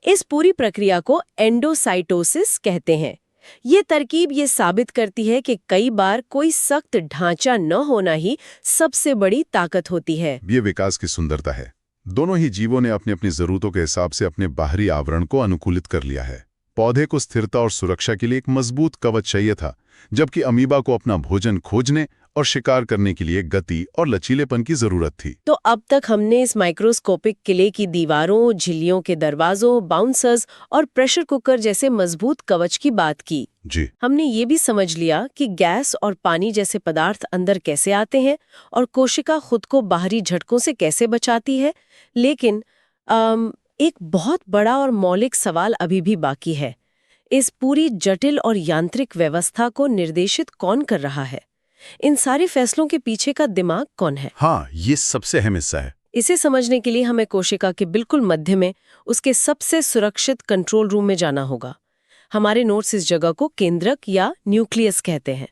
इस पूरी प्रक्रिया को एंडोसाइटोसिस कहते हैं। ये तरकीब ये साबित करती है कि कई बार कोई सख्त ढांचा न होना ही सबसे बड़ी ताकत होती है। ये विकास की सुंदरता है। दोनों ही जीवों ने अपनी अपनी जरूरतों के हिसाब से अपने बाहरी आवरण को अनुकूलित कर लिया है। पौधे को स्थिरता और सुरक्षा के लिए एक मजबूत कवच चाहिए था, जबकि अमीबा को अपना भोजन खोजने और शिकार करने के लिए गति और लचीलेपन की जरूरत थी। तो अब तक हमने इस माइक्रोस्कोपिक किले की दीवारों, झिल्लियों के दरवाजों, बाउंसर्स और प्रेशर कुकर जैसे मजबूत कवच की बात की। जी। हमने ये भी समझ लिया कि गैस और पानी जैसे पदार्थ अंदर कैसे आते हैं और कोशिका खुद को बाहरी झटकों से कैसे बचाती है। लेकिन एक बहुत बड़ा और मौलिक सवाल अभी भी बाकी है। इस पूरी जटिल और यांत्रिक व्यवस्था को निर्देशित कौन कर रहा है? इन सारे फैसलों के पीछे का दिमाग कौन है? हाँ, ये सबसे अहम हिस्सा है। इसे समझने के लिए हमें कोशिका के बिल्कुल मध्य में उसके सबसे सुरक्षित कंट्रोल रूम में जाना होगा। हमारे नोट्स इस जगह को केंद्रक या न्यूक्लियस कहते हैं।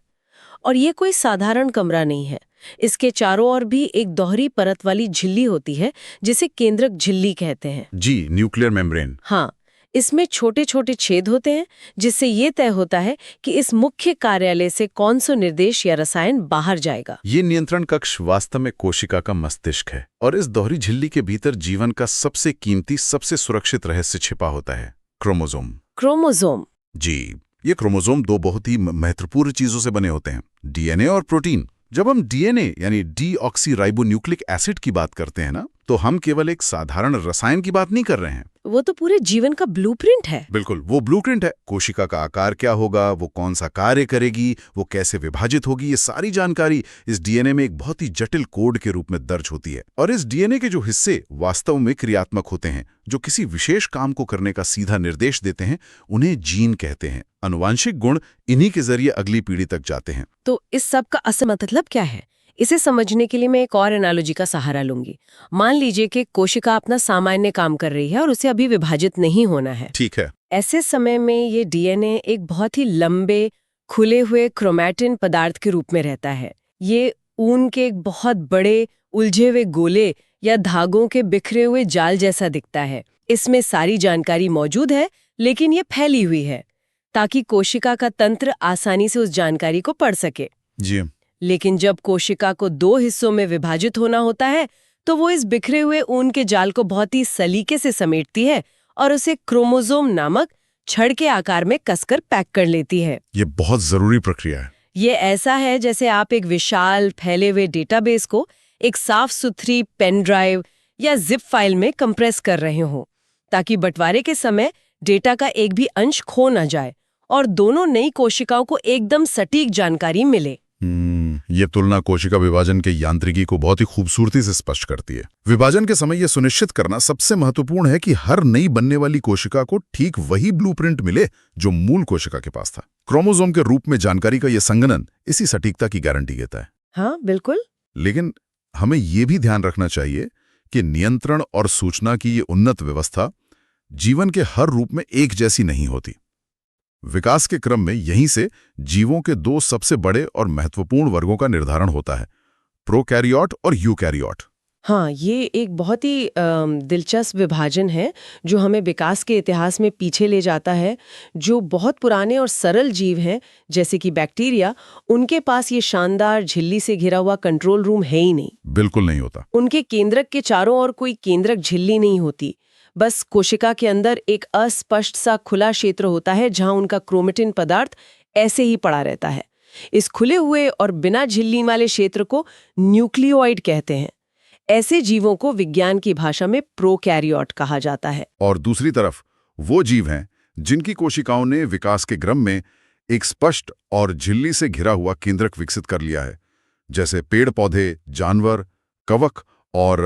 और ये कोई साधारण कमरा नहीं है। इसके चारों ओर भी एक दोहरी परत वाली झिल्ली होती है जिसे केंद्रक झिल्ली कहते हैं। जी, न्यूक्लियर मेम्ब्रेन। हाँ, इसमें छोटे छोटे छेद होते हैं जिससे ये तय होता है कि इस मुख्य कार्यालय से कौन सा निर्देश या रसायन बाहर जाएगा। ये नियंत्रण कक्ष वास्तव में कोशिका का मस्तिष्क है और इस दोहरी झिल्ली के भीतर जीवन का सबसे कीमती, सबसे सुरक्षित रहस्य छिपा होता है, क्रोमोसोम। क्रोमोसोम। जी, ये क्रोमोसोम दो बहुत ही महत्वपूर्ण चीजों से बने होते हैं, डीएनए और प्रोटीन। जब हम डीएनए यानी डीऑक्सीराइबोन्यूक्लिक एसिड की बात करते हैं ना, तो हम केवल एक साधारण रसायन की बात नहीं कर रहे हैं। वो तो पूरे जीवन का ब्लूप्रिंट है। बिल्कुल, वो ब्लूप्रिंट है। कोशिका का आकार क्या होगा, वो कौन सा कार्य करेगी, वो कैसे विभाजित होगी, ये सारी जानकारी इस डीएनए में एक बहुत ही जटिल कोड के रूप में दर्ज होती है। और इस डीएनए के जो हिस्से वास्तव में क्रियात्मक होते हैं, जो किसी विशेष काम को करने का सीधा निर्देश देते हैं, उन्हें जीन कहते हैं। अनुवांशिक गुण इन्हीं के जरिए अगली पीढ़ी तक जाते हैं। तो इस सब का असल मतलब क्या है? इसे समझने के लिए मैं एक और एनालॉजी का सहारा लूंगी। मान लीजिए कि कोशिका अपना सामान्य काम कर रही है और उसे अभी विभाजित नहीं होना है। ठीक है। ऐसे समय में ये डीएनए एक बहुत ही लंबे, खुले हुए क्रोमैटिन पदार्थ के रूप में रहता है। ये ऊन के एक बहुत बड़े, उलझे हुए गोले या धागों के बिखरे हुए जाल जैसा दिखता है। इसमें सारी जानकारी मौजूद है, लेकिन ये फैली हुई है ताकि कोशिका का तंत्र आसानी से उस जानकारी को पढ़ सके। जी। लेकिन जब कोशिका को दो हिस्सों में विभाजित होना होता है, तो वो इस बिखरे हुए ऊन के जाल को बहुत ही सलीके से समेटती है और उसे क्रोमोसोम नामक छड़ के आकार में कसकर पैक कर लेती है। ये बहुत जरूरी प्रक्रिया है। ये ऐसा है जैसे आप एक विशाल फैले हुए डेटाबेस को एक साफ सुथरी पेन ड्राइव या जिप फाइल में कंप्रेस कर रहे हो, ताकि बंटवारे के समय डेटा का एक भी अंश खो न जाए और दोनों नई कोशिकाओं को एकदम सटीक जानकारी मिले। ये तुलना कोशिका विभाजन के यांत्रिकी को बहुत ही खूबसूरती से स्पष्ट करती है। विभाजन के समय यह सुनिश्चित करना सबसे महत्वपूर्ण है कि हर नई बनने वाली कोशिका को ठीक वही ब्लूप्रिंट मिले जो मूल कोशिका के पास था। क्रोमोसोम के रूप में जानकारी का यह संगणन इसी सटीकता की गारंटी देता है। हाँ, बिल्कुल। लेकिन हमें यह भी ध्यान रखना चाहिए कि नियंत्रण और सूचना की ये उन्नत व्यवस्था जीवन के हर रूप में एक जैसी नहीं होती। विकास के क्रम में यहीं से जीवों के दो सबसे बड़े और महत्वपूर्ण वर्गों का निर्धारण होता है, प्रोकैरियोट और यूकैरियोट। हाँ, ये एक बहुत ही दिलचस्प विभाजन है जो हमें विकास के इतिहास में पीछे ले जाता है। जो बहुत पुराने और सरल जीव हैं, जैसे कि बैक्टीरिया, उनके पास ये शानदार झिल्ली से घिरा हुआ कंट्रोल रूम है ही नहीं। बिल्कुल नहीं होता। उनके केंद्रक के चारों ओर कोई केंद्रक झिल्ली नहीं होती। बस कोशिका के अंदर एक अस्पष्ट सा खुला क्षेत्र होता है जहां उनका क्रोमेटिन पदार्थ ऐसे ही पड़ा रहता है। इस खुले हुए और बिना झिल्ली वाले क्षेत्र को न्यूक्लियोइड कहते हैं। ऐसे जीवों को विज्ञान की भाषा में प्रोकैरियोट कहा जाता है। और दूसरी तरफ वो जीव हैं जिनकी कोशिकाओं ने विकास के क्रम में एक स्पष्ट और झिल्ली से घिरा हुआ केंद्रक विकसित कर लिया है, जैसे पेड़ पौधे, जानवर, कवक और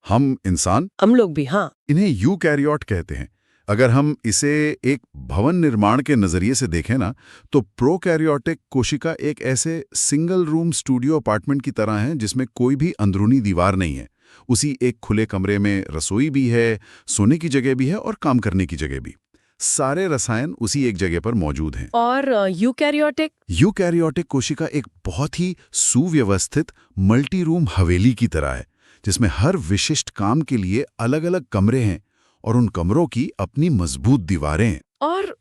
हम इंसान। हम लोग भी, हाँ। इन्हें यूकैरियोट कहते हैं। अगर हम इसे एक भवन निर्माण के नजरिए से देखें ना, तो प्रोकैरियोटिक कोशिका एक ऐसे सिंगल रूम स्टूडियो अपार्टमेंट की तरह है जिसमें कोई भी अंदरूनी दीवार नहीं है। उसी एक खुले कमरे में रसोई भी है, सोने की जगह भी है और काम करने की जगह भी। सारे रसायन उसी एक जगह पर मौजूद हैं। और यूकैरियोटिक कोशिका एक बहुत ही सुव्यवस्थित मल्टी रूम हवेली की तरह है, जिसमें हर विशिष्ट काम के लिए अलग अलग कमरे हैं और उन कमरों की अपनी मजबूत दीवारें हैं। और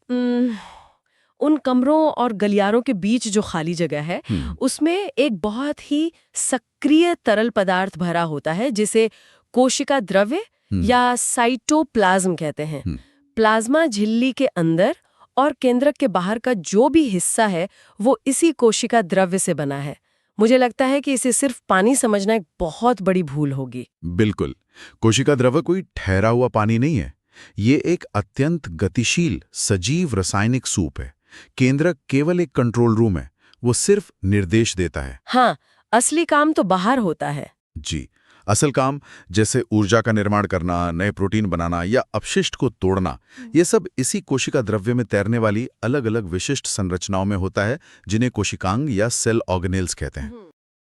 उन कमरों और गलियारों के बीच जो खाली जगह है उसमें एक बहुत ही सक्रिय तरल पदार्थ भरा होता है, जिसे कोशिका द्रव्य या साइटोप्लाज्म कहते हैं। प्लाज्मा झिल्ली के अंदर और केंद्रक के बाहर का जो भी हिस्सा है वो इसी कोशिका द्रव्य से बना है। मुझे लगता है कि इसे सिर्फ पानी समझना एक बहुत बड़ी भूल होगी। बिल्कुल, कोशिका द्रव्य कोई ठहरा हुआ पानी नहीं है। ये एक अत्यंत गतिशील सजीव रासायनिक सूप है। केंद्रक केवल एक कंट्रोल रूम है, वो सिर्फ निर्देश देता है। हाँ, असली काम तो बाहर होता है। जी, असल काम जैसे ऊर्जा का निर्माण करना, नए प्रोटीन बनाना या अपशिष्ट को तोड़ना, ये सब इसी कोशिका द्रव्य में तैरने वाली अलग अलग विशिष्ट संरचनाओं में होता है, जिन्हें कोशिकांग या सेल ऑर्गेनेल्स कहते हैं।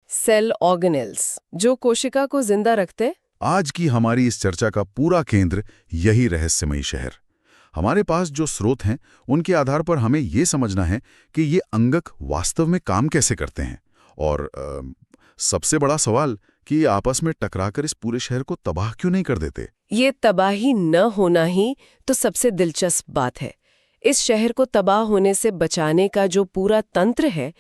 सेल ऑर्गेनेल्स जो कोशिका को जिंदा रखते। आज की हमारी इस चर्चा का पूरा केंद्र यही रहस्यमयी शहर। हमारे पास जो स्रोत हैं उनके आधार पर हमें ये समझना है कि ये अंगक वास्तव में काम कैसे करते हैं, और सबसे बड़ा सवाल कि ये आपस में टकराकर इस पूरे शहर को तबाह क्यों नहीं कर देते। ये तबाही न होना ही तो सबसे दिलचस्प बात है। इस शहर को तबाह होने से बचाने का जो पूरा तंत्र है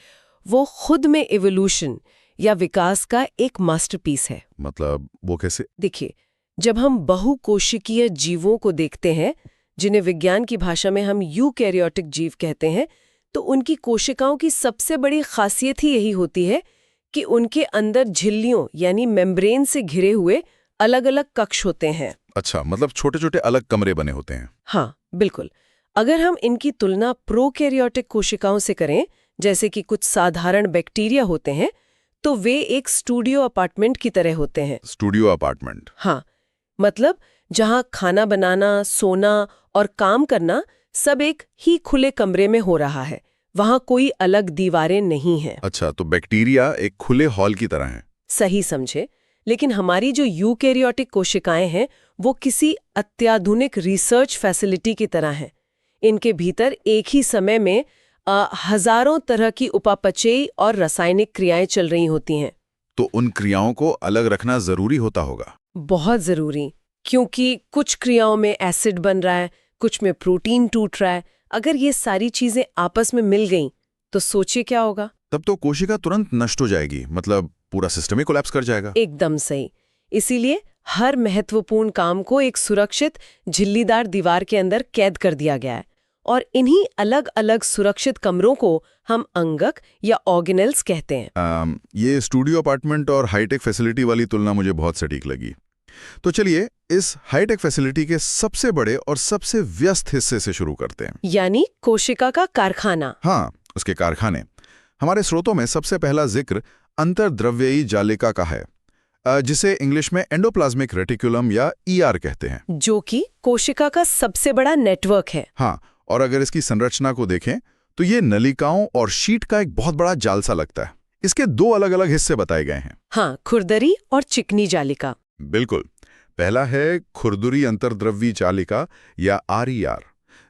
वो खुद में इवोल्यूशन या विकास का एक मास्टरपीस है। मतलब वो कैसे? देखिए, जब हम बहुकोशिकीय जीवों को देखते हैं, जिन्हें विज्ञान की भाषा में हम यूकैरियोटिक जीव कहते हैं, तो उनकी कोशिकाओं की सबसे बड़ी खासियत ही यही होती है कि उनके अंदर झिल्लियों यानी मेम्ब्रेन से घिरे हुए अलग अलग कक्ष होते हैं। अच्छा, मतलब छोटे छोटे अलग कमरे बने होते हैं। हाँ, बिल्कुल। अगर हम इनकी तुलना प्रोकैरियोटिक कोशिकाओं से करें, जैसे कि कुछ साधारण बैक्टीरिया होते हैं, तो वे एक स्टूडियो अपार्टमेंट की तरह होते हैं। Studio apartment? हाँ, मतलब जहां खाना बनाना, सोना और काम करना सब एक ही खुले कमरे में हो रहा है। वहां कोई अलग दीवारें नहीं हैं। अच्छा, तो बैक्टीरिया एक खुले हॉल की तरह हैं। सही समझे। लेकिन हमारी जो यूकैरियोटिक कोशिकाएं हैं वो किसी अत्याधुनिक रिसर्च फैसिलिटी की तरह हैं। इनके भीतर एक ही समय में हजारों तरह की उपापचयी और रासायनिक क्रियाएं चल रही होती हैं। तो उन क्रियाओं को अलग रखना जरूरी होता होगा। बहुत जरूरी, क्योंकि कुछ क्रियाओं में एसिड बन रहा है, कुछ में प्रोटीन टूट रहा है। अगर ये सारी चीजें आपस में मिल गईं, तो सोचिए क्या होगा। तब तो कोशिका तुरंत नष्ट हो जाएगी, मतलब पूरा सिस्टम ही कोलैप्स कर जाएगा। एकदम सही। इसीलिए हर महत्वपूर्ण काम को एक सुरक्षित झिल्लीदार दीवार के अंदर कैद कर दिया गया है, और इन्हीं अलग अलग सुरक्षित कमरों को हम अंगक या ऑर्गेनेल्स कहते हैं। ये स्टूडियो अपार्टमेंट और हाईटेक फैसिलिटी वाली तुलना मुझे बहुत सटीक लगी। तो चलिए इस हाईटेक फैसिलिटी के सबसे बड़े और सबसे व्यस्त हिस्से से शुरू करते हैं, यानी कोशिका का कारखाना। हाँ, उसके कारखाने। हमारे स्रोतों में सबसे पहला जिक्र अंतर्द्रव्ययी जालिका का है, जिसे इंग्लिश में एंडोप्लाज्मिक रेटिकुलम या ईआर कहते हैं, जो कि कोशिका का सबसे बड़ा नेटवर्क है। हाँ, और अगर इसकी संरचना को देखें तो ये नलिकाओं और शीट का एक बहुत बड़ा जाल सा लगता है। इसके दो अलग अलग हिस्से बताए गए हैं। हाँ, खुरदरी और चिकनी जालिका। बिल्कुल। पहला है खुरदुरी अंतर्द्रव्यी जालिका या आरईआर,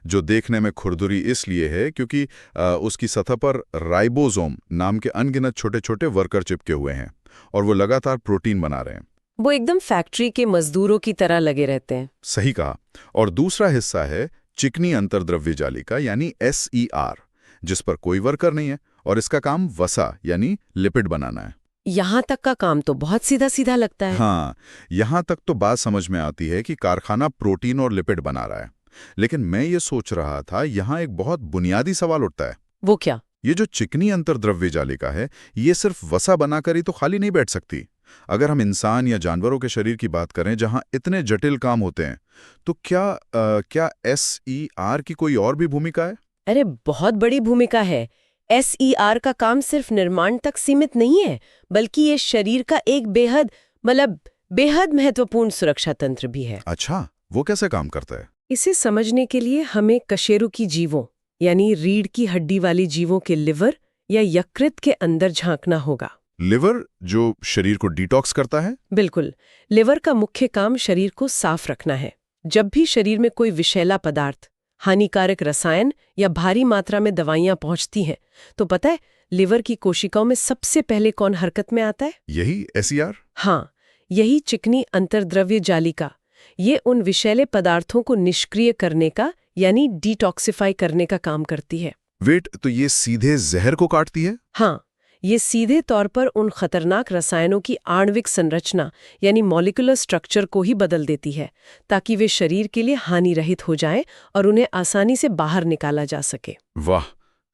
जो देखने में खुरदुरी इसलिए है क्योंकि उसकी सतह पर राइबोसोम नाम के अनगिनत छोटे छोटे वर्कर चिपके हुए हैं और वो लगातार प्रोटीन बना रहे हैं। वो एकदम फैक्ट्री के मजदूरों की तरह लगे रहते हैं। सही कहा। और दूसरा हिस्सा है चिकनी अंतर्द्रव्य जालिका यानी एसईआर, जिस पर कोई वर्कर नहीं है और इसका काम वसा यानी लिपिड बनाना है। यहाँ तक का काम तो बहुत सीधा सीधा लगता है। हाँ, यहाँ तक तो बात समझ में आती है कि कारखाना प्रोटीन और लिपिड बना रहा है। लेकिन मैं ये सोच रहा था, यहाँ एक बहुत बुनियादी सवाल उठता है। वो क्या? ये जो चिकनी अंतर्द्रव्य जालिका है, ये सिर्फ वसा बनाकर ही तो खाली नहीं बैठ सकती। अगर हम इंसान या जानवरों के शरीर की बात करें जहां इतने जटिल काम होते हैं, तो क्या SER की कोई और भी भूमिका है? अरे बहुत बड़ी भूमिका है। SER का काम सिर्फ निर्माण तक सीमित नहीं है, बल्कि ये शरीर का एक बेहद महत्वपूर्ण सुरक्षा तंत्र भी है। अच्छा, वो कैसे काम करता है? इसे समझने के लिए हमें कशेरुकी जीवों यानी रीढ़ की हड्डी वाली जीवों के लिवर या यकृत के अंदर झांकना होगा। लिवर जो शरीर को डिटॉक्स करता है? बिल्कुल। लिवर का मुख्य काम शरीर को साफ रखना है। जब भी शरीर में कोई विषैला पदार्थ, हानिकारक रसायन या भारी मात्रा में दवाइयां पहुंचती हैं, तो पता है लिवर की कोशिकाओं में सबसे पहले कौन हरकत में आता है? यही SER? हाँ, यही चिकनी अंतर्द्रव्य जालिका। ये उन विषैले पदार्थों को निष्क्रिय करने का यानी डिटॉक्सिफाई करने का काम करती है। वेट, तो ये सीधे जहर को काटती है? हाँ, ये सीधे तौर पर उन खतरनाक रसायनों की आणविक संरचना यानी मॉलिक्यूलर स्ट्रक्चर को ही बदल देती है, ताकि वे शरीर के लिए हानि रहित हो जाएं और उन्हें आसानी से बाहर निकाला जा सके। वाह,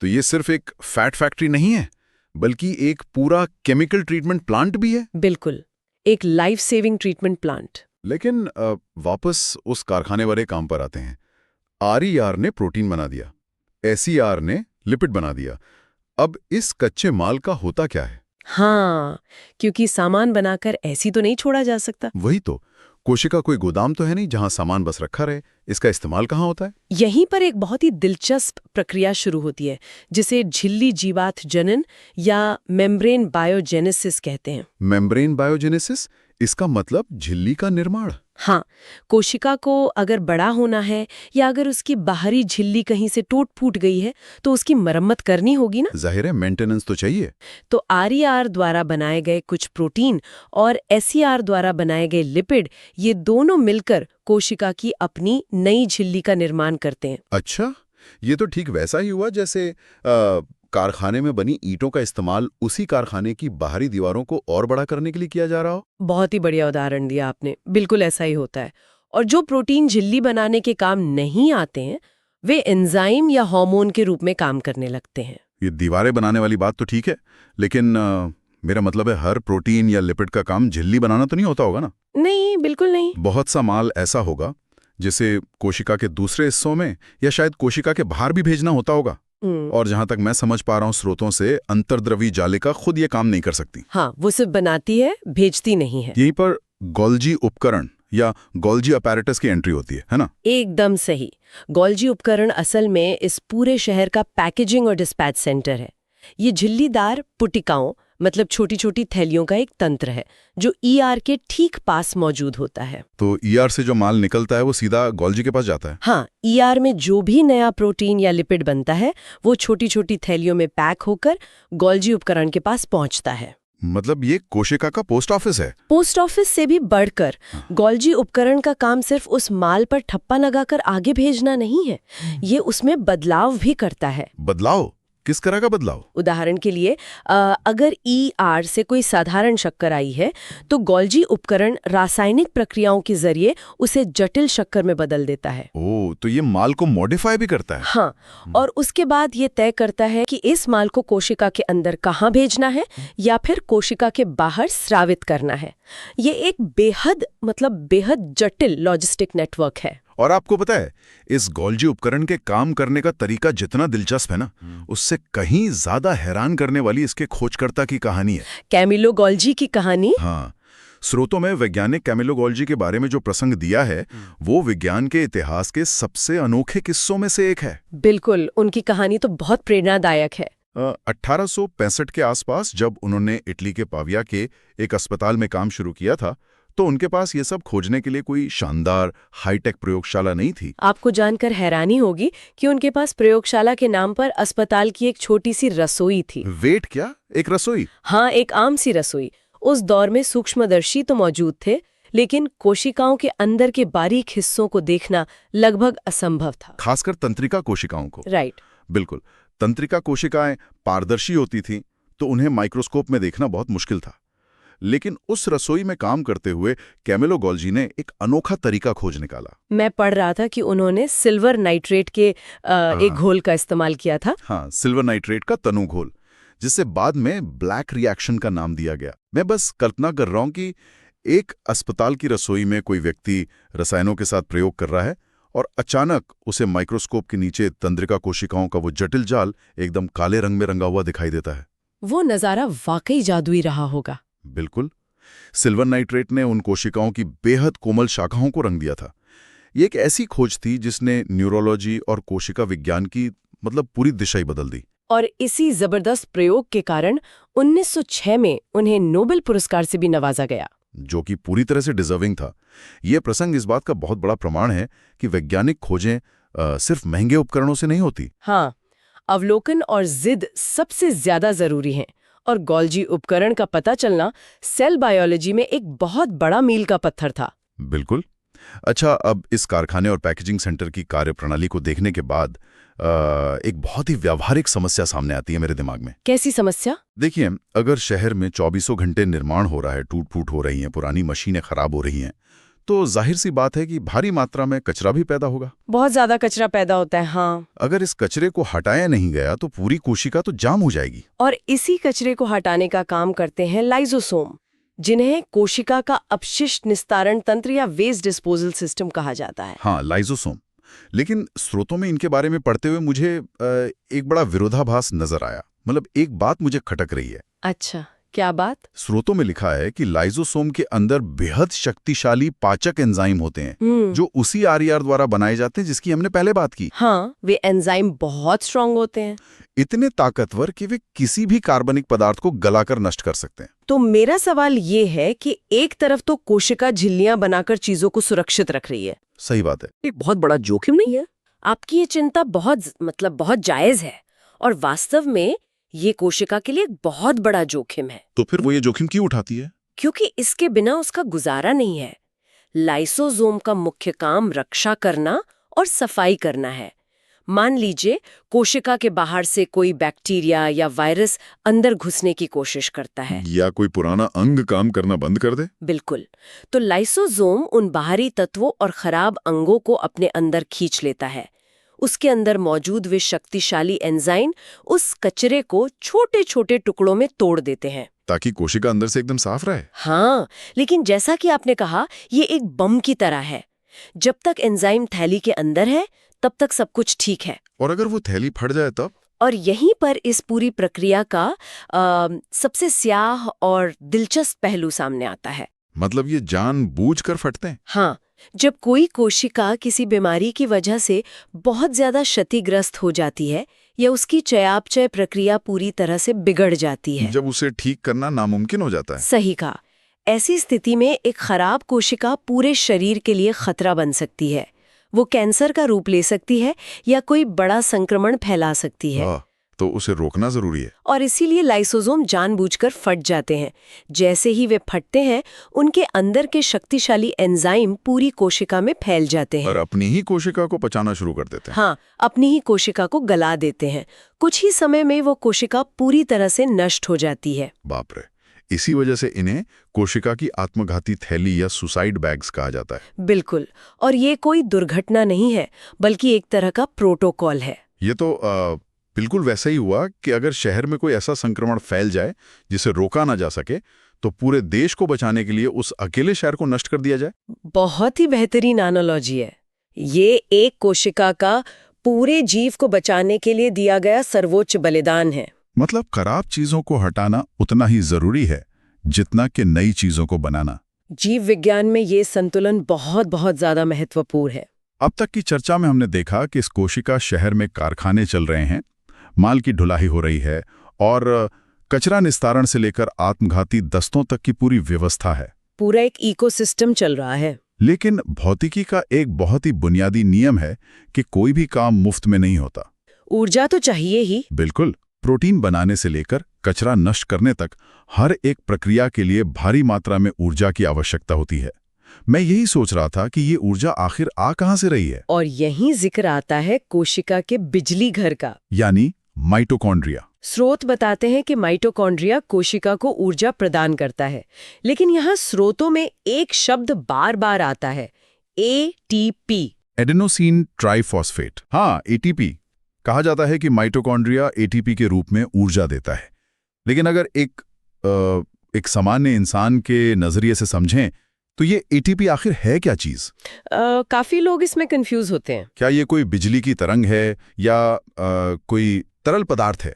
तो ये सिर्फ एक फैट फैक्ट्री नहीं है, बल्कि एक पूरा केमिकल ट्रीटमेंट प्लांट भी है। बिल्कुल, एक लाइफ सेविंग ट्रीटमेंट प्लांट। लेकिन वापस उस कारखाने वाले काम पर आते हैं। RER ने प्रोटीन बना दिया, SER ने लिपिड बना दिया। अब इस कच्चे माल का होता क्या है? हाँ, क्योंकि सामान बनाकर ऐसी तो नहीं छोड़ा जा सकता। वही तो, कोशिका कोई गोदाम तो है नहीं जहां सामान बस रखा रहे। इसका इस्तेमाल कहाँ होता है? यहीं पर एक बहुत ही दिलचस्प प्रक्रिया शुरू होती है, जिसे झिल्ली जीवात जनन या मेम्ब्रेन बायोजेनेसिस कहते हैं। Membrane biogenesis? इसका मतलब झिल्ली का निर्माण? हाँ, कोशिका को अगर बड़ा होना है या अगर उसकी बाहरी झिल्ली कहीं से टूट फूट गई है, तो उसकी मरम्मत करनी होगी ना। जाहिर है, मेंटेनेंस तो चाहिए। तो RER द्वारा बनाए गए कुछ प्रोटीन और SER द्वारा बनाए गए लिपिड, ये दोनों मिलकर कोशिका की अपनी नई झिल्ली का निर्माण करते हैं। अच्छा, ये तो ठीक वैसा ही हुआ जैसे कारखाने में बनी ईंटों का इस्तेमाल उसी कारखाने की बाहरी दीवारों को और बड़ा करने के लिए किया जा रहा हो। बहुत ही बढ़िया उदाहरण दिया आपने। बिल्कुल ऐसा ही होता है। और जो प्रोटीन झिल्ली बनाने के काम नहीं आते हैं, वे एंजाइम या हार्मोन के रूप में काम करने लगते हैं। ये दीवारें बनाने वाली बात तो ठीक है, लेकिन मेरा मतलब है हर प्रोटीन या लिपिड का काम झिल्ली बनाना तो नहीं होता होगा ना? नहीं, बिल्कुल नहीं। बहुत सा माल ऐसा होगा जिसे कोशिका के दूसरे हिस्सों में या शायद कोशिका के बाहर भी भेजना होता होगा। और जहां तक मैं समझ पा रहा हूं स्रोतों से, अंतर्द्रवी जालिका खुद ये काम नहीं कर सकती। हाँ, वो सिर्फ बनाती है, भेजती नहीं है। यहीं पर गोल्जी उपकरण या गोल्जी अपैरेटस की एंट्री होती है ना? एकदम सही। गोल्जी उपकरण असल में इस पूरे शहर का पैकेजिंग और डिस्पैच सेंटर है। ये झिल्लीदार पुटिकाओं मतलब छोटी छोटी थैलियों का एक तंत्र है जो ER के ठीक पास मौजूद होता है। तो ER से जो माल निकलता है वो सीधा गोल्जी के पास जाता है? हाँ, ER में जो भी नया प्रोटीन या लिपिड बनता है वो छोटी छोटी थैलियों में पैक होकर गोल्जी उपकरण के पास पहुंचता है। मतलब ये कोशिका का पोस्ट ऑफिस है? पोस्ट ऑफिस से भी बढ़कर गोल्जी उपकरण का काम सिर्फ उस माल पर ठप्पा लगाकर आगे भेजना नहीं है, ये उसमें बदलाव भी करता है। बदलाव? किस तरह का बदलाव? उदाहरण के लिए अगर ER से कोई साधारण शक्कर आई है तो गोल्जी उपकरण रासायनिक प्रक्रियाओं के जरिए उसे जटिल शक्कर में बदल देता है। ओह, तो ये माल को मॉडिफाई भी करता है? हाँ, और उसके बाद ये तय करता है कि इस माल को कोशिका के अंदर कहाँ भेजना है या फिर कोशिका के बाहर स्रावित करना है। ये एक बेहद जटिल लॉजिस्टिक नेटवर्क है। और आपको पता है, इस गोल्जी उपकरण के काम करने का तरीका जितना दिलचस्प है ना, उससे कहीं ज्यादा हैरान करने वाली इसके खोजकर्ता की कहानी है। कैमिलो गोल्जी की कहानी? हाँ, स्रोतों में वैज्ञानिक कैमिलो गोल्जी के बारे में जो प्रसंग दिया है वो विज्ञान के इतिहास के सबसे अनोखे किस्सों में से एक है। बिल्कुल, उनकी कहानी तो बहुत प्रेरणादायक है। 1865 के आसपास जब उन्होंने इटली के पाविया के एक अस्पताल में काम शुरू किया था, तो उनके पास ये सब खोजने के लिए कोई शानदार हाईटेक प्रयोगशाला नहीं थी। आपको जानकर हैरानी होगी कि उनके पास प्रयोगशाला के नाम पर अस्पताल की एक छोटी सी रसोई थी। वेट, क्या? एक रसोई? हाँ, एक आम सी रसोई। उस दौर में सूक्ष्मदर्शी तो मौजूद थे, लेकिन कोशिकाओं के अंदर के बारीक हिस्सों को देखना लगभग असंभव था। खासकर तंत्रिका कोशिकाओं को। राइट। बिल्कुल, तंत्रिका कोशिकाएं पारदर्शी होती थीं, तो उन्हें माइक्रोस्कोप में देखना बहुत मुश्किल था। लेकिन उस रसोई में काम करते हुए कैमिलो गोल्जी ने एक अनोखा तरीका खोज निकाला। मैं पढ़ रहा था कि उन्होंने सिल्वर नाइट्रेट के एक घोल का इस्तेमाल किया था। हाँ, सिल्वर नाइट्रेट का तनु घोल, जिसे बाद में ब्लैक रिएक्शन का नाम दिया गया। मैं बस कल्पना कर रहा हूं कि एक अस्पताल की रसोई में कोई व्यक्ति रसायनों के साथ प्रयोग कर रहा है और अचानक उसे माइक्रोस्कोप के नीचे तंत्रिका कोशिकाओं का वो जटिल जाल एकदम काले रंग में रंगा हुआ दिखाई देता है। वो नज़ारा वाकई जादुई रहा होगा। बिल्कुल। सिल्वर नाइट्रेट ने उन कोशिकाओं की बेहद कोमल शाखाओं को रंग दिया था। ये एक ऐसी खोज थी जिसने न्यूरोलॉजी और कोशिका विज्ञान की पूरी दिशा ही बदल दी। और इसी जबरदस्त प्रयोग के कारण 1906 में उन्हें नोबेल पुरस्कार से भी नवाजा गया, जो कि पूरी तरह से डिजर्विंग था। यह प्रसंग इस बात का बहुत बड़ा प्रमाण है कि वैज्ञानिक खोजें सिर्फ महंगे उपकरणों से नहीं होती। हाँ, अवलोकन और जिद सबसे ज्यादा जरूरी हैं। और गोल्जी उपकरण का पता चलना सेल बायोलॉजी में एक बहुत बड़ा मील का पत्थर था। बिल्कुल। अच्छा, अब इस कारखाने और पैकेजिंग सेंटर की कार्यप्रणाली को देखने के बाद एक बहुत ही व्यावहारिक समस्या सामने आती है मेरे दिमाग में। कैसी समस्या? देखिए, अगर शहर में 24 घंटे निर्माण हो रहा है, टूट-फूट हो रही हैं, पुरानी मशीनें खराब हो रही हैं, तो जाहिर सी बात है कि भारी मात्रा में कचरा भी पैदा होगा। बहुत ज्यादा कचरा पैदा होता है। हाँ, अगर इस कचरे को हटाया नहीं गया तो पूरी कोशिका तो जाम हो जाएगी। और इसी कचरे को हटाने का काम करते हैं लाइजोसोम, जिन्हें कोशिका का अपशिष्ट निस्तारण तंत्र या वेस्ट डिस्पोजल सिस्टम कहा जाता है। हाँ, लाइजोसोम। लेकिन स्रोतों में इनके बारे में पढ़ते हुए मुझे एक बड़ा विरोधाभास नजर आया। एक बात मुझे खटक रही है। अच्छा, क्या बात? स्रोतों में लिखा है कि लाइजोसोम के अंदर बेहद शक्तिशाली पाचक एंजाइम होते हैं, जो उसी आरईआर द्वारा बनाए जाते हैं जिसकी हमने पहले बात की। हाँ, वे एंजाइम बहुत स्ट्रांग होते हैं, इतने ताकतवर कि वे किसी भी कार्बनिक पदार्थ को गलाकर नष्ट कर सकते हैं। तो मेरा सवाल ये है कि एक तरफ तो कोशिका झिल्लियां बनाकर चीजों को सुरक्षित रख रही है। सही बात है। एक बहुत बड़ा जोखिम नहीं है? आपकी ये चिंता बहुत जायज है, और वास्तव में ये कोशिका के लिए एक बहुत बड़ा जोखिम है। तो फिर वो ये जोखिम क्यों उठाती है? क्योंकि इसके बिना उसका गुजारा नहीं है। लाइसोसोम का मुख्य काम रक्षा करना और सफाई करना है। मान लीजिए कोशिका के बाहर से कोई बैक्टीरिया या वायरस अंदर घुसने की कोशिश करता है, या कोई पुराना अंग काम करना बंद कर दे। बिल्कुल, तो लाइसोसोम उन बाहरी तत्वों और खराब अंगों को अपने अंदर खींच लेता है। उसके अंदर मौजूद वे शक्तिशाली एंजाइम उस कचरे को छोटे छोटे टुकड़ों में तोड़ देते हैं, ताकि कोशिका अंदर से एकदम साफ रहे। हाँ, लेकिन जैसा कि आपने कहा, ये एक बम की तरह है। जब तक एंजाइम थैली के अंदर है तब तक सब कुछ ठीक है, और अगर वो थैली फट जाए तब? और यहीं पर इस पूरी प्रक्रिया का सबसे स्याह और दिलचस्प पहलू सामने आता है। ये जानबूझकर फटते हैं? हाँ, जब कोई कोशिका किसी बीमारी की वजह से बहुत ज्यादा क्षतिग्रस्त हो जाती है या उसकी चयापचय प्रक्रिया पूरी तरह से बिगड़ जाती है, जब उसे ठीक करना नामुमकिन हो जाता है। सही कहा। ऐसी स्थिति में एक खराब कोशिका पूरे शरीर के लिए खतरा बन सकती है। वो कैंसर का रूप ले सकती है या कोई बड़ा संक्रमण फैला सकती है। तो उसे रोकना जरूरी है। और इसीलिए लाइसोसोम जानबूझकर फट जाते हैं। जैसे ही वे फटते हैं, उनके अंदर के शक्तिशाली एंजाइम पूरी कोशिका में फैल जाते हैं और अपनी ही कोशिका को पचाना शुरू कर देते हैं। हाँ, अपनी ही कोशिका को गला देते हैं। कुछ ही समय में वो कोशिका पूरी तरह से नष्ट हो जाती है। बाप रे! इसी वजह से इन्हें कोशिका की आत्मघाती थैली या सुसाइड बैग्स कहा जाता है। बिल्कुल, और ये कोई दुर्घटना नहीं है, बल्कि एक तरह का प्रोटोकॉल है। ये तो बिल्कुल वैसा ही हुआ कि अगर शहर में कोई ऐसा संक्रमण फैल जाए जिसे रोका ना जा सके, तो पूरे देश को बचाने के लिए उस अकेले शहर को नष्ट कर दिया जाए। बहुत ही बेहतरीन एनालॉजी है। ये एक कोशिका का पूरे जीव को बचाने के लिए दिया गया सर्वोच्च बलिदान है। खराब चीजों को हटाना उतना ही जरूरी है जितना कि नई चीजों को बनाना। जीव विज्ञान में ये संतुलन बहुत ज्यादा महत्वपूर्ण है। अब तक की चर्चा में हमने देखा कि इस कोशिका शहर में कारखाने चल रहे हैं, माल की ढुलाई हो रही है और कचरा निस्तारण से लेकर आत्मघाती दस्तों तक की पूरी व्यवस्था है। पूरा एक इकोसिस्टम चल रहा है। लेकिन भौतिकी का एक बहुत ही बुनियादी नियम है कि कोई भी काम मुफ्त में नहीं होता। ऊर्जा तो चाहिए ही। बिल्कुल। प्रोटीन बनाने से लेकर कचरा नष्ट करने तक हर एक प्रक्रिया के लिए भारी मात्रा में ऊर्जा की आवश्यकता होती है। मैं यही सोच रहा था कि ये ऊर्जा आखिर आ कहां से रही है। और यही जिक्र आता है कोशिका के बिजली घर का, यानी माइटोकॉन्ड्रिया। स्रोत बताते हैं कि माइटोकॉन्ड्रिया कोशिका को ऊर्जा प्रदान करता है, लेकिन यहाँ स्रोतों में एक शब्द बार बार आता है, ATP। Adenosine triphosphate. हाँ, एटीपी। कहा जाता है कि माइटोकॉन्ड्रिया एटीपी के रूप में ऊर्जा देता है। लेकिन अगर एक सामान्य इंसान के नजरिए से समझें तो ये एटीपी आखिर है क्या चीज? काफी लोग इसमें कंफ्यूज होते हैं। क्या ये कोई बिजली की तरंग है या कोई तरल पदार्थ है?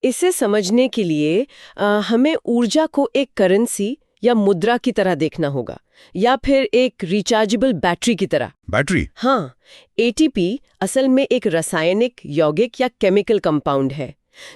इसे समझने के लिए हमें ऊर्जा को एक करेंसी या मुद्रा की तरह देखना होगा, या फिर एक रिचार्जेबल बैटरी की तरह। बैटरी? हाँ, एटीपी असल में एक रासायनिक, यौगिक या केमिकल कंपाउंड है।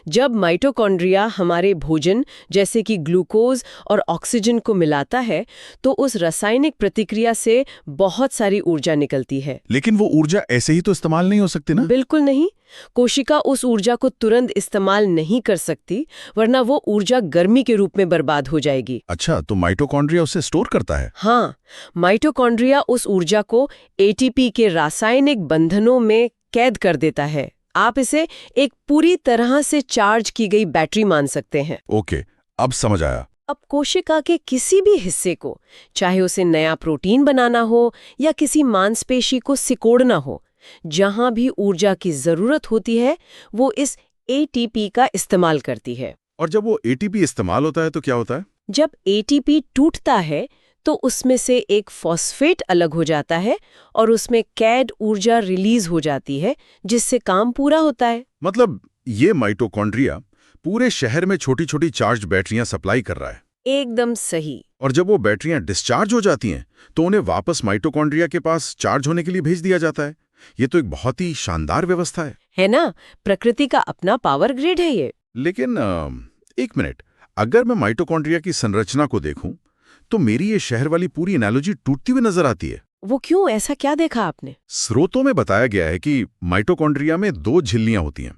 जब माइटोकॉन्ड्रिया हमारे भोजन जैसे कि ग्लूकोज और ऑक्सीजन को मिलाता है तो उस रासायनिक प्रतिक्रिया से बहुत सारी ऊर्जा निकलती है। लेकिन वो ऊर्जा ऐसे ही तो इस्तेमाल नहीं हो सकती ना? बिल्कुल नहीं। कोशिका उस ऊर्जा को तुरंत इस्तेमाल नहीं कर सकती, वरना वो ऊर्जा गर्मी के रूप में बर्बाद हो जाएगी। अच्छा, तो माइटोकॉन्ड्रिया उसे स्टोर करता है? हाँ, माइटोकॉन्ड्रिया उस ऊर्जा को एटीपी के रासायनिक बंधनों में कैद कर देता है। आप इसे एक पूरी तरह से चार्ज की गई बैटरी मान सकते हैं। ओके, अब समझ आया। अब कोशिका के किसी भी हिस्से को, चाहे उसे नया प्रोटीन बनाना हो या किसी मांसपेशी को सिकोड़ना हो, जहां भी ऊर्जा की जरूरत होती है, वो इस एटीपी का इस्तेमाल करती है। और जब वो एटीपी इस्तेमाल होता है तो क्या होता है? जब एटीपी टूटता है तो उसमें से एक फॉस्फेट अलग हो जाता है और उसमें कैद ऊर्जा रिलीज हो जाती है, जिससे काम पूरा होता है। मतलब ये माइटोकॉन्ड्रिया पूरे शहर में छोटी छोटी चार्ज बैटरियां सप्लाई कर रहा है। एकदम सही। और जब वो बैटरियां डिस्चार्ज हो जाती हैं तो उन्हें वापस माइटोकॉन्ड्रिया के पास चार्ज होने के लिए भेज दिया जाता है। ये तो एक बहुत ही शानदार व्यवस्था है ना? प्रकृति का अपना पावर ग्रिड है ये। लेकिन एक मिनट, अगर मैं माइटोकॉन्ड्रिया की संरचना को देखूं तो मेरी ये शहर वाली पूरी एनालॉजी टूटती हुई नजर आती है। वो क्यों? ऐसा क्या देखा आपने? स्रोतों में बताया गया है कि माइटोकॉन्ड्रिया में 2 झिल्लियां होती हैं।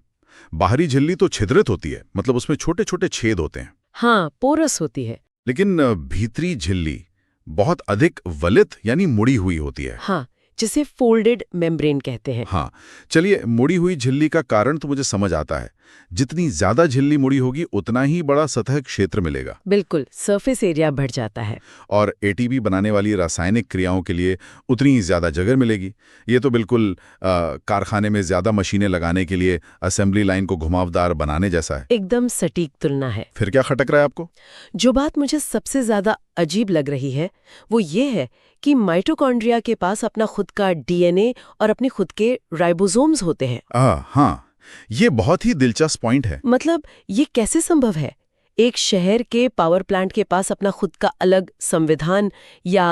बाहरी झिल्ली तो छिद्रित होती है, मतलब उसमें छोटे छोटे छेद होते हैं। हाँ, पोरस होती है। लेकिन भीतरी झिल्ली बहुत अधिक वलित यानी मुड़ी हुई होती है। हाँ, जिसे फोल्डेड मेम्ब्रेन कहते हैं। हाँ, चलिए, मुड़ी हुई झिल्ली का कारण तो मुझे समझ आता है। जितनी ज्यादा झिल्ली मुड़ी होगी उतना ही बड़ा सतह क्षेत्र मिलेगा। बिल्कुल, सरफेस एरिया बढ़ जाता है। और एटीपी बनाने वाली रासायनिक क्रियाओं के लिए उतनी ही ज्यादा जगह मिलेगी। ये तो बिल्कुल कारखाने में ज्यादा मशीनें लगाने के लिए असेंबली लाइन को घुमावदार बनाने जैसा है। एकदम सटीक तुलना है। फिर क्या खटक रहा है आपको? जो बात मुझे सबसे ज्यादा अजीब लग रही है वो ये है कि माइटोकॉन्ड्रिया के पास अपना खुद का डीएनए और अपने खुद के राइबोसोम्स होते हैं। हाँ, ये बहुत ही दिलचस्प पॉइंट है। मतलब ये कैसे संभव है? एक शहर के पावर प्लांट के पास अपना खुद का अलग संविधान या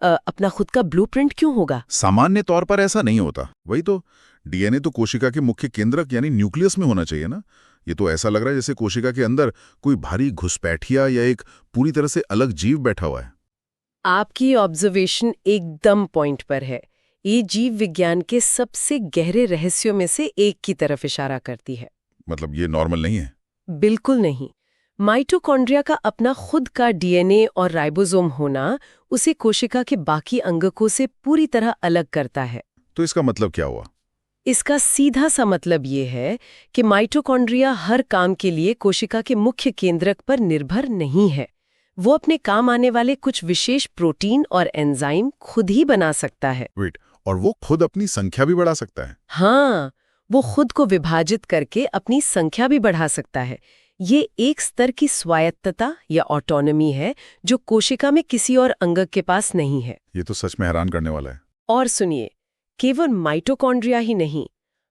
अपना खुद का ब्लूप्रिंट क्यों होगा? सामान्य तौर पर ऐसा नहीं होता। वही तो, डीएनए तो कोशिका के मुख्य केंद्रक यानी न्यूक्लियस में होना चाहिए ना। ये तो ऐसा लग रहा है जैसे कोशिका के अंदर कोई भारी घुसपैठिया या एक पूरी तरह से अलग जीव बैठा हुआ है। आपकी ऑब्जर्वेशन एकदम पॉइंट पर है। ये जीव विज्ञान के सबसे गहरे रहस्यों में से एक की तरफ इशारा करती है। मतलब ये नॉर्मल नहीं है? बिल्कुल नहीं। माइटोकॉन्ड्रिया का अपना खुद का डीएनए और राइबोसोम होना उसे कोशिका के बाकी अंगकों से पूरी तरह अलग करता है। तो इसका मतलब क्या हुआ? इसका सीधा सा मतलब ये है कि माइटोकॉन्ड्रिया हर काम के लिए कोशिका के मुख्य केंद्रक पर निर्भर नहीं है। वो अपने काम आने वाले कुछ विशेष प्रोटीन और एंजाइम खुद ही बना सकता है। वेट, और वो खुद अपनी संख्या भी बढ़ा सकता है? हाँ, वो खुद को विभाजित करके अपनी संख्या भी बढ़ा सकता है। ये एक स्तर की स्वायत्तता या ऑटोनॉमी है जो कोशिका में किसी और अंग के पास नहीं है। ये तो सच में हैरान करने वाला है। और सुनिए, केवल माइटोकॉन्ड्रिया ही नहीं,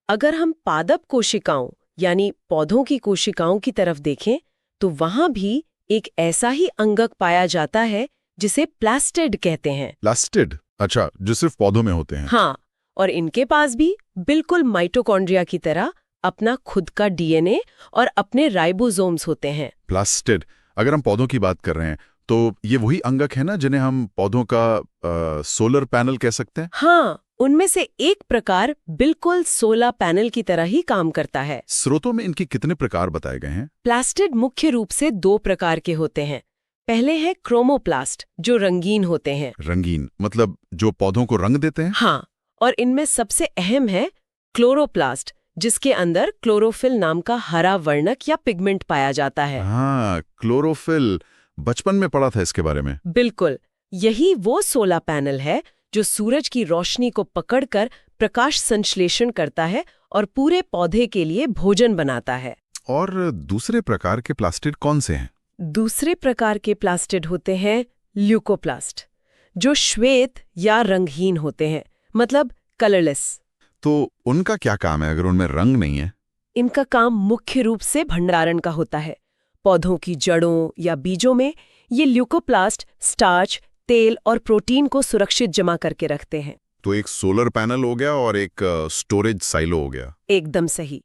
अगर हम पादप कोशिकाओं यानी पौधों की कोशिकाओं की तरफ देखें तो वहां भी एक ऐसा ही अंगक पाया जाता है जिसे प्लास्टिड कहते हैं। प्लास्टिड? अच्छा, जो सिर्फ पौधों में होते हैं। हाँ, और इनके पास भी बिल्कुल माइटोकॉन्ड्रिया की तरह अपना खुद का डीएनए और अपने राइबोसोम्स होते हैं। प्लास्टिड, अगर हम पौधों की बात कर रहे हैं तो ये वही अंगक है ना जिन्हें हम पौधों का सोलर पैनल कह सकते हैं? हाँ, उनमें से एक प्रकार बिल्कुल सोलर पैनल की तरह ही काम करता है। स्रोतों में इनके कितने प्रकार बताए गए हैं? प्लास्टिड मुख्य रूप से 2 प्रकार के होते हैं। पहले है क्रोमोप्लास्ट, जो रंगीन होते हैं। रंगीन मतलब जो पौधों को रंग देते हैं? हाँ, और इनमें सबसे अहम है क्लोरोप्लास्ट, जिसके अंदर क्लोरोफिल नाम का हरा वर्णक या पिगमेंट पाया जाता है। हाँ, क्लोरोफिल, बचपन में पढ़ा था इसके बारे में। बिल्कुल, यही वो सोलर पैनल है जो सूरज की रोशनी को पकड़कर प्रकाश संश्लेषण करता है और पूरे पौधे के लिए भोजन बनाता है। और दूसरे प्रकार के प्लास्टिड कौन से हैं? दूसरे प्रकार के प्लास्टिड होते हैं ल्यूकोप्लास्ट, जो श्वेत या रंगहीन होते हैं, मतलब कलरलेस। तो उनका क्या काम है अगर उनमें रंग नहीं है? इनका काम मुख्य रूप से भंडारण का होता है। पौधों की जड़ों या बीजों में ये ल्यूकोप्लास्ट स्टार्च, तेल और प्रोटीन को सुरक्षित जमा करके रखते हैं। तो एक सोलर पैनल हो गया और एक स्टोरेज साइलो हो गया। एकदम सही।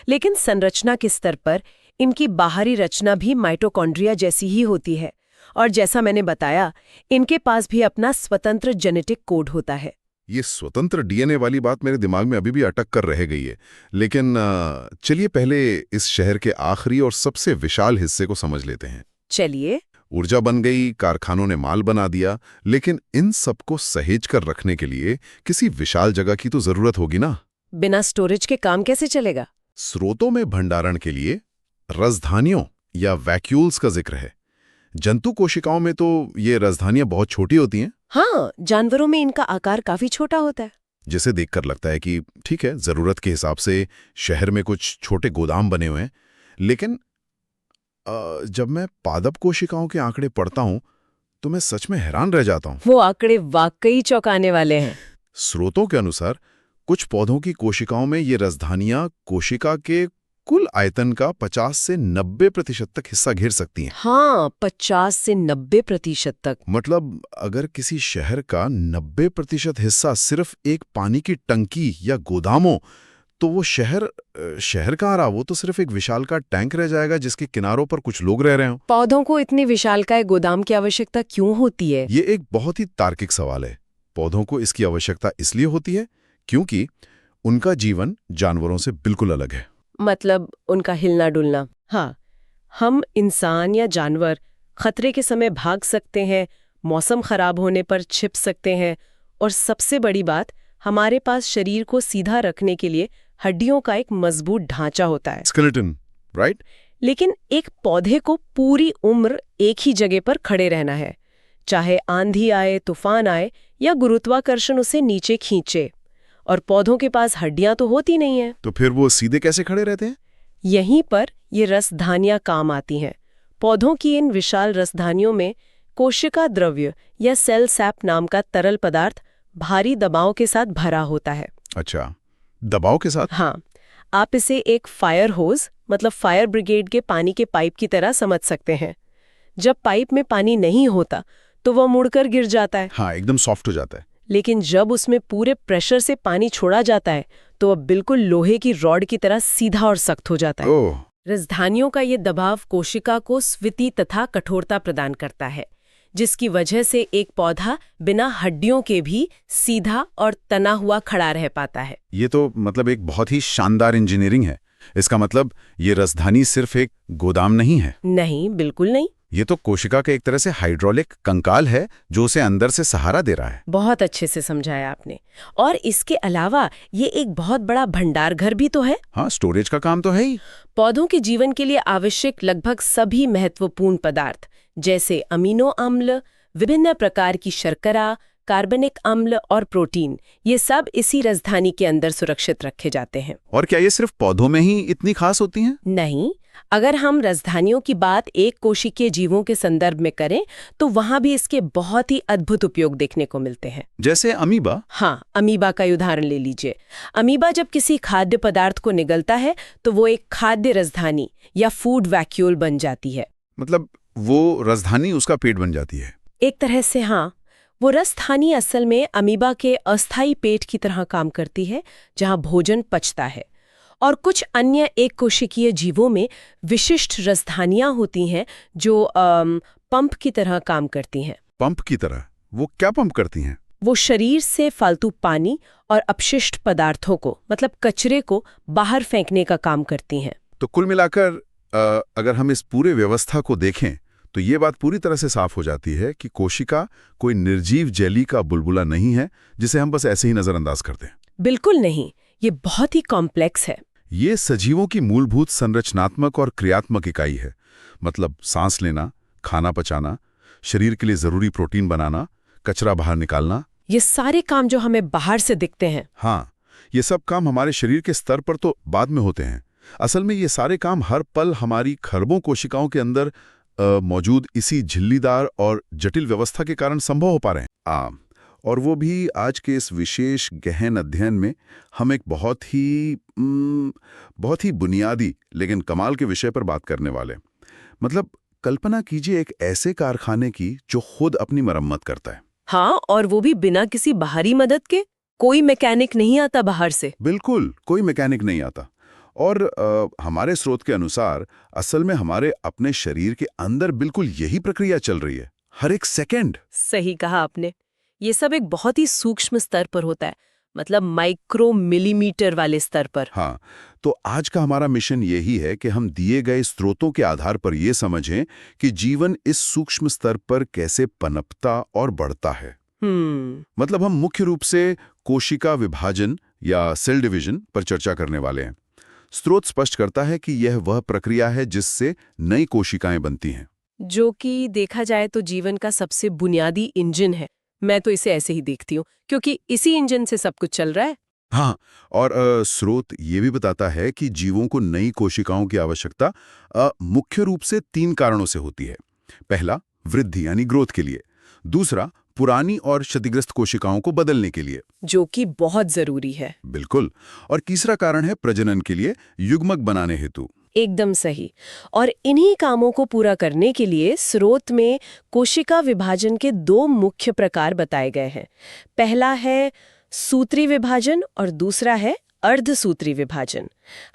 लेकिन संरचना के स्तर पर इनकी बाहरी रचना भी माइटोकॉन्ड्रिया जैसी ही होती है, और जैसा मैंने बताया, इनके पास भी अपना स्वतंत्र जेनेटिक कोड होता है। ये स्वतंत्र डीएनए वाली बात मेरे दिमाग में अभी भी अटक कर रह गई है। लेकिन चलिए पहले इस शहर के आखिरी और सबसे विशाल हिस्से को समझ लेते हैं। चलिए। ऊर्जा बन गई, कारखानों ने माल बना दिया, लेकिन इन सबको सहेज कर रखने के लिए किसी विशाल जगह की तो जरूरत होगी ना? बिना स्टोरेज के काम कैसे चलेगा? स्रोतों में भंडारण के लिए रसधानियों या वैक्यूल्स का जिक्र है। जंतु कोशिकाओं में तो ये रसधानियां बहुत छोटी होती हैं। हाँ, जानवरों में इनका आकार काफी छोटा होता है। जिसे देखकर लगता है कि ठीक है, जरूरत के हिसाब से शहर में कुछ छोटे गोदाम बने हुए हैं। लेकिन जब मैं पादप कोशिकाओं के आंकड़े पढ़ता हूं तो मैं सच में हैरान रह जाता हूं। वो आंकड़े वाकई चौंकाने वाले हैं। स्रोतों के अनुसार कुछ पौधों की कोशिकाओं में ये रसधानियां कोशिका के कुल आयतन का 50 से 90% तक हिस्सा घेर सकती हैं। हाँ, 50 से 90% तक। मतलब अगर किसी शहर का 90% हिस्सा सिर्फ एक पानी की टंकी या गोदाम हो, तो वो शहर कहाँ रहा? वो तो सिर्फ एक विशालकाय टैंक रह जाएगा जिसके किनारों पर कुछ लोग रह रहे हों। पौधों को इतनी विशालकाय गोदाम की आवश्यकता क्यों होती है? ये एक बहुत ही तार्किक सवाल है। पौधों को इसकी आवश्यकता इसलिए होती है क्योंकि उनका जीवन जानवरों से बिल्कुल अलग है। मतलब उनका हिलना डुलना। हाँ, हम इंसान या जानवर खतरे के समय भाग सकते हैं, मौसम खराब होने पर छिप सकते हैं, और सबसे बड़ी बात, हमारे पास शरीर को सीधा रखने के लिए हड्डियों का एक मजबूत ढांचा होता है, स्केलेटन, राइट? लेकिन एक पौधे को पूरी उम्र एक ही जगह पर खड़े रहना है, चाहे आंधी आए, तूफान आए या गुरुत्वाकर्षण उसे नीचे खींचे। और पौधों के पास हड्डियां तो होती नहीं हैं। तो फिर वो सीधे कैसे खड़े रहते हैं? यहीं पर ये रसधानियां काम आती हैं। पौधों की इन विशाल रसधानियों में कोशिका द्रव्य या सेल सैप नाम का तरल पदार्थ भारी दबाव के साथ भरा होता है। अच्छा, दबाव के साथ? हाँ, आप इसे एक फायर होज, मतलब फायर ब्रिगेड के पानी के पाइप की तरह समझ सकते हैं। जब पाइप में पानी नहीं होता तो वह मुड़कर गिर जाता है। हाँ, एकदम सॉफ्ट हो जाता है। लेकिन जब उसमें पूरे प्रेशर से पानी छोड़ा जाता है तो वह बिल्कुल लोहे की रॉड की तरह सीधा और सख्त हो जाता है। ओह, रसधानियों का ये दबाव कोशिका को स्फीति तथा कठोरता प्रदान करता है, जिसकी वजह से एक पौधा बिना हड्डियों के भी सीधा और तना हुआ खड़ा रह पाता है। ये तो मतलब एक बहुत ही शानदार इंजीनियरिंग है। इसका मतलब ये रसधानी सिर्फ एक गोदाम नहीं है। नहीं, बिल्कुल नहीं। ये तो कोशिका के एक तरह से हाइड्रोलिक कंकाल है जो उसे अंदर से सहारा दे रहा है। बहुत अच्छे से समझाया आपने। और इसके अलावा ये एक बहुत बड़ा भंडार घर भी तो है। हाँ, स्टोरेज का काम तो है ही। पौधों के जीवन के लिए आवश्यक लगभग सभी महत्वपूर्ण पदार्थ, जैसे अमीनो अम्ल, विभिन्न प्रकार की शर्करा, कार्बनिक अम्ल और प्रोटीन, ये सब इसी रसधानी के अंदर सुरक्षित रखे जाते हैं। और क्या ये सिर्फ पौधों में ही इतनी खास होती हैं? नहीं, अगर हम रसधानियों की बात एक कोशिकीय जीवों के संदर्भ में करें तो वहां भी इसके बहुत ही अद्भुत उपयोग देखने को मिलते हैं। जैसे अमीबा? हाँ, अमीबा का उदाहरण ले लीजिए। अमीबा जब किसी खाद्य पदार्थ को निगलता है तो वो एक खाद्य रसधानी या फूड वैक्यूल बन जाती है। मतलब वो रसधानी उसका पेट बन जाती है? एक तरह से हाँ। वो रसधानी असल में अमीबा के अस्थायी पेट की तरह काम करती है, जहां भोजन पचता है। और कुछ अन्य एक कोशिकीय जीवों में विशिष्ट रसधानियां होती हैं जो पंप की तरह काम करती हैं। पंप की तरह? वो क्या पंप करती हैं? वो शरीर से फालतू पानी और अपशिष्ट पदार्थों को, मतलब कचरे को, बाहर फेंकने का काम करती हैं। तो कुल मिलाकर अगर हम इस पूरे व्यवस्था को देखें तो ये बात पूरी तरह से साफ हो जाती है कि कोशिका कोई निर्जीव जेली का बुलबुला नहीं है जिसे हम बस ऐसे ही नजरअंदाज करते हैं। बिल्कुल नहीं, ये बहुत ही कॉम्प्लेक्स है। ये सजीवों की मूलभूत संरचनात्मक और क्रियात्मक इकाई है। मतलब सांस लेना, खाना पचाना, शरीर के लिए जरूरी प्रोटीन बनाना, कचरा बाहर निकालना। ये सारे काम जो हमें बाहर से दिखते हैं। हाँ, ये सब काम हमारे शरीर के स्तर पर तो बाद में होते हैं। असल में ये सारे काम हर पल हमारी खरबों कोशिकाओं के अंदर मौजूद इसी झिल्लीदार और जटिल व्यवस्था के कारण संभव हो पा रहे हैं। और वो भी आज के इस विशेष गहन अध्ययन में हम एक बहुत ही बुनियादी लेकिन कमाल के विषय पर बात करने वाले। मतलब कल्पना कीजिए एक ऐसे कारखाने की जो खुद अपनी मरम्मत करता है। हाँ, और वो भी बिना किसी बाहरी मदद के। कोई मैकेनिक नहीं आता बाहर से। बिल्कुल, कोई मैकेनिक नहीं आता। और हमारे स्रोत के अनुसार असल में हमारे अपने शरीर के अंदर बिल्कुल यही प्रक्रिया चल रही है, हर एक सेकंड। सही कहा आपने। ये सब एक बहुत ही सूक्ष्म स्तर पर होता है, मतलब माइक्रो मिलीमीटर वाले स्तर पर। हाँ, तो आज का हमारा मिशन यही है कि हम दिए गए स्रोतों के आधार पर यह समझें कि जीवन इस सूक्ष्म स्तर पर कैसे पनपता और बढ़ता है। मतलब हम मुख्य रूप से कोशिका विभाजन या सेल डिवीजन पर चर्चा करने वाले हैं। स्रोत स्पष्ट करता है कि यह वह प्रक्रिया है जिससे नई कोशिकाएं बनती हैं, जो कि देखा जाए तो जीवन का सबसे बुनियादी इंजन है। मैं तो इसे ऐसे ही देखती हूँ, क्योंकि इसी इंजन से सब कुछ चल रहा है। हाँ, और स्रोत ये भी बताता है कि जीवों को नई कोशिकाओं की आवश्यकता मुख्य रूप से 3 कारणों से होती है। पहला, वृद्धि यानी ग्रोथ के लिए। दूसरा, पुरानी और क्षतिग्रस्त कोशिकाओं को बदलने के लिए, जो कि बहुत जरूरी है। बिल्कुल। और तीसरा कारण है प्रजनन के लिए, युग्मक बनाने हेतु। एकदम सही। और इन्हीं कामों को पूरा करने के लिए स्रोत में कोशिका विभाजन के 2 मुख्य प्रकार बताए गए हैं। पहला है सूत्री विभाजन और दूसरा है अर्धसूत्री विभाजन।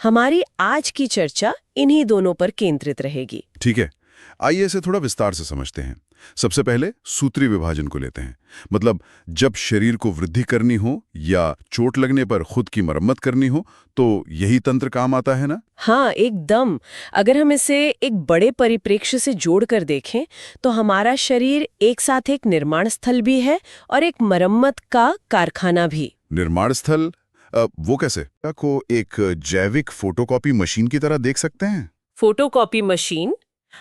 हमारी आज की चर्चा इन्हीं दोनों पर केंद्रित रहेगी। ठीक है, आइए इसे थोड़ा विस्तार से समझते हैं। सबसे पहले सूत्री विभाजन को लेते हैं। मतलब जब शरीर को वृद्धि करनी हो या चोट लगने पर खुद की मरम्मत करनी हो तो यही तंत्र काम आता है ना? हाँ, एकदम। अगर हम इसे एक बड़े परिप्रेक्ष्य से जोड़कर देखें तो हमारा शरीर एक साथ एक निर्माण स्थल भी है और एक मरम्मत का कारखाना भी। निर्माण स्थल? वो कैसे? को एक जैविक फोटोकॉपी मशीन की तरह देख सकते हैं? Photocopy machine?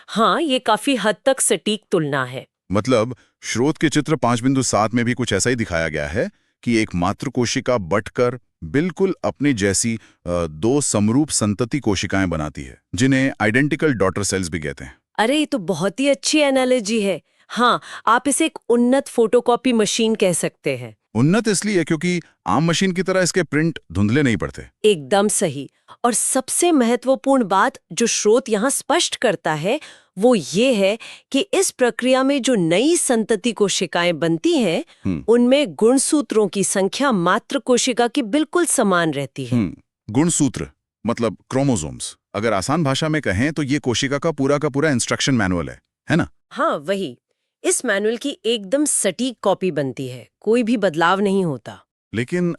हाँ, ये काफी हद तक सटीक तुलना है। मतलब स्रोत के चित्र 5.7 में भी कुछ ऐसा ही दिखाया गया है कि एक मातृ कोशिका बटकर बिल्कुल अपनी जैसी 2 समरूप संतति कोशिकाएं बनाती है, जिन्हें आइडेंटिकल डॉटर सेल्स भी कहते हैं। अरे, ये तो बहुत ही अच्छी एनालॉजी है। हाँ, आप इसे एक उन्नत फोटोकॉपी मशीन कह सकते हैं। उन्नत इसलिए क्योंकि आम मशीन की तरह इसके प्रिंट धुंधले नहीं पड़ते। एकदम सही। और सबसे महत्वपूर्ण बात जो स्रोत यहाँ स्पष्ट करता है वो ये है कि इस प्रक्रिया में जो नई संतति कोशिकाएं बनती हैं उनमें गुणसूत्रों की संख्या मात्र कोशिका की बिल्कुल समान रहती है। गुणसूत्र मतलब क्रोमोसोम्स। अगर आसान भाषा में कहें तो ये कोशिका का पूरा इंस्ट्रक्शन मैनुअल है ना? हाँ, वही। इस मैनुअल की एकदम सटीक कॉपी बनती है, कोई भी बदलाव नहीं होता। लेकिन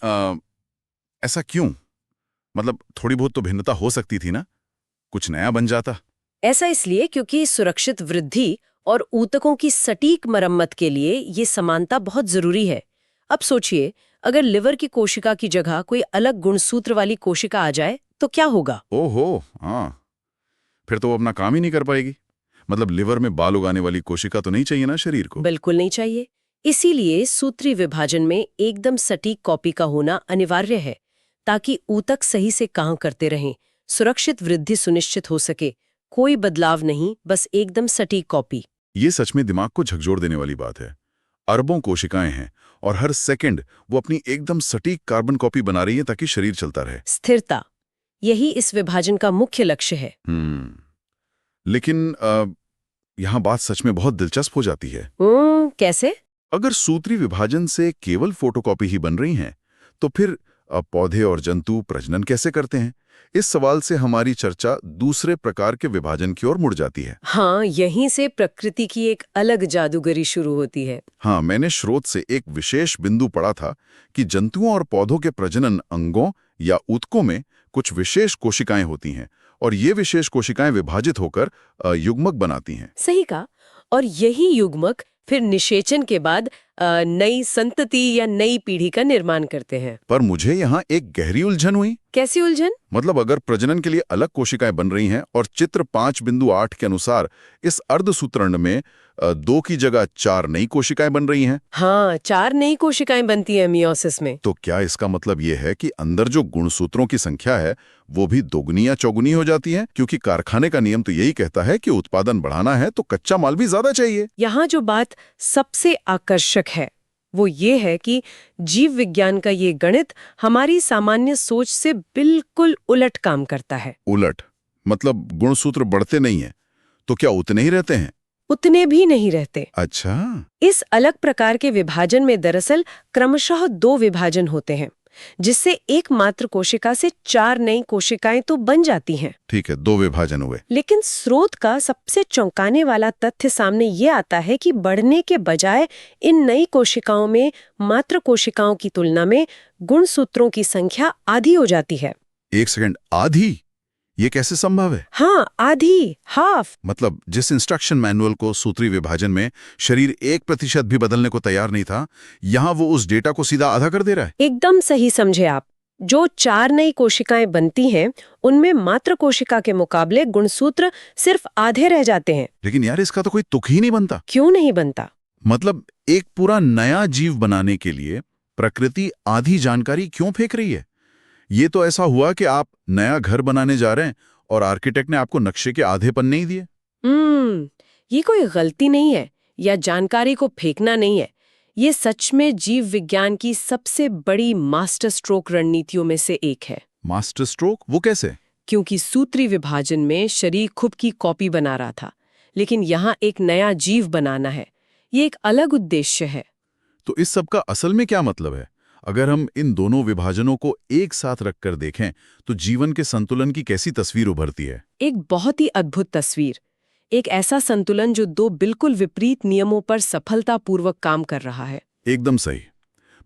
ऐसा क्यों? मतलब थोड़ी बहुत तो भिन्नता हो सकती थी ना, कुछ नया बन जाता। ऐसा इसलिए क्योंकि सुरक्षित वृद्धि और ऊतकों की सटीक मरम्मत के लिए ये समानता बहुत जरूरी है। अब सोचिए, अगर लिवर की कोशिका की जगह कोई अलग गुणसूत्र वाली कोशिका आ जाए तो क्या होगा? ओहो, हाँ, फिर तो वो अपना काम ही नहीं कर पाएगी। मतलब लिवर में बाल उगाने वाली कोशिका तो नहीं चाहिए ना शरीर को? बिल्कुल नहीं चाहिए। इसीलिए सूत्री विभाजन में एकदम सटीक कॉपी का होना अनिवार्य है, ताकि ऊतक सही से काम करते रहें, सुरक्षित वृद्धि सुनिश्चित हो सके। कोई बदलाव नहीं, बस एकदम सटीक कॉपी। ये सच में दिमाग को झकझोर देने वाली बात है। अरबों कोशिकाएं हैं और हर सेकंड वो अपनी एकदम सटीक कार्बन कॉपी बना रही है ताकि शरीर चलता रहे। स्थिरता, यही इस विभाजन का मुख्य लक्ष्य है। लेकिन यहाँ बात सच में बहुत दिलचस्प हो जाती है। कैसे? अगर सूत्री विभाजन से केवल फोटोकॉपी ही बन रही हैं, तो फिर पौधे और जंतु प्रजनन कैसे करते हैं? इस सवाल से हमारी चर्चा दूसरे प्रकार के विभाजन की ओर मुड़ जाती है। हाँ, यहीं से प्रकृति की एक अलग जादूगरी शुरू होती है। हाँ, मैंने स्रोत से एक विशेष बिंदु पढ़ा था कि जंतुओं और पौधों के प्रजनन अंगों या ऊतकों में कुछ विशेष कोशिकाएं होती हैं और ये विशेष कोशिकाएं विभाजित होकर युग्मक बनाती हैं। सही कहा। और यही युग्मक फिर निषेचन के बाद नई संतति या नई पीढ़ी का निर्माण करते हैं। पर मुझे यहाँ एक गहरी उलझन हुई। कैसी उलझन? मतलब अगर प्रजनन के लिए अलग कोशिकाएं बन रही हैं और चित्र 5.8 के अनुसार इस अर्धसूत्रण में 2 की जगह 4 नई कोशिकाएं बन रही हैं, हाँ, 4 नई कोशिकाएं बनती हैं मियोसिस में। तो क्या इसका मतलब ये है कि अंदर जो गुणसूत्रों की संख्या है वो भी दोगुनी या चौगुनी हो जाती है? क्योंकि कारखाने का नियम तो यही कहता है कि उत्पादन बढ़ाना है तो कच्चा माल भी ज्यादा चाहिए। यहाँ जो बात सबसे आकर्षक है वो ये है कि जीव विज्ञान का ये गणित हमारी सामान्य सोच से बिल्कुल उलट काम करता है। उलट मतलब गुणसूत्र बढ़ते नहीं हैं, तो क्या उतने ही रहते हैं? उतने भी नहीं रहते। अच्छा, इस अलग प्रकार के विभाजन में दरअसल क्रमशः 2 विभाजन होते हैं, जिससे एकमात्र कोशिका से 4 नई कोशिकाएं तो बन जाती हैं। ठीक है, 2 विभाजन हुए। लेकिन स्रोत का सबसे चौंकाने वाला तथ्य सामने ये आता है कि बढ़ने के बजाय इन नई कोशिकाओं में मात्र कोशिकाओं की तुलना में गुणसूत्रों की संख्या आधी हो जाती है। 1 सेकंड, आधी? ये कैसे संभव है? हाँ, आधी, हाफ। मतलब जिस इंस्ट्रक्शन मैनुअल को सूत्री विभाजन में शरीर 1% भी बदलने को तैयार नहीं था, यहाँ वो उस डेटा को सीधा आधा कर दे रहा है। एकदम सही समझे आप। जो 4 नई कोशिकाएं बनती हैं, उनमें मात्र कोशिका के मुकाबले गुणसूत्र सिर्फ आधे रह जाते हैं। लेकिन यार इसका तो कोई तुक ही नहीं बनता। क्यों नहीं बनता? मतलब एक पूरा नया जीव बनाने के लिए प्रकृति आधी जानकारी क्यों फेंक रही है? ये तो ऐसा हुआ कि आप नया घर बनाने जा रहे हैं और आर्किटेक्ट ने आपको नक्शे के आधे पन्ने ही दिए। ये कोई गलती नहीं है या जानकारी को फेंकना नहीं है। ये सच में जीव विज्ञान की सबसे बड़ी मास्टर स्ट्रोक रणनीतियों में से एक है। Master stroke? वो कैसे? क्योंकि सूत्री विभाजन में शरीर खुद की कॉपी बना रहा था, लेकिन यहाँ एक नया जीव बनाना है। ये एक अलग उद्देश्य है। तो इस सब का असल में क्या मतलब है? अगर हम इन दोनों विभाजनों को एक साथ रखकर देखें तो जीवन के संतुलन की कैसी तस्वीर उभरती है? एक बहुत ही अद्भुत तस्वीर। एक ऐसा संतुलन जो 2 बिल्कुल विपरीत नियमों पर सफलतापूर्वक काम कर रहा है। एकदम सही।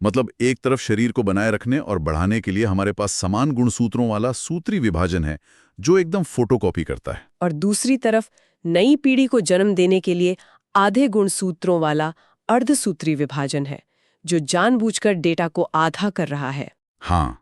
मतलब एक तरफ शरीर को बनाए रखने और बढ़ाने के लिए हमारे पास समान गुणसूत्रों वाला सूत्री विभाजन है जो एकदम फोटोकॉपी करता है, और दूसरी तरफ नई पीढ़ी को जन्म देने के लिए आधे गुणसूत्रों वाला अर्धसूत्री विभाजन है जो जानबूझकर डेटा को आधा कर रहा है। हाँ,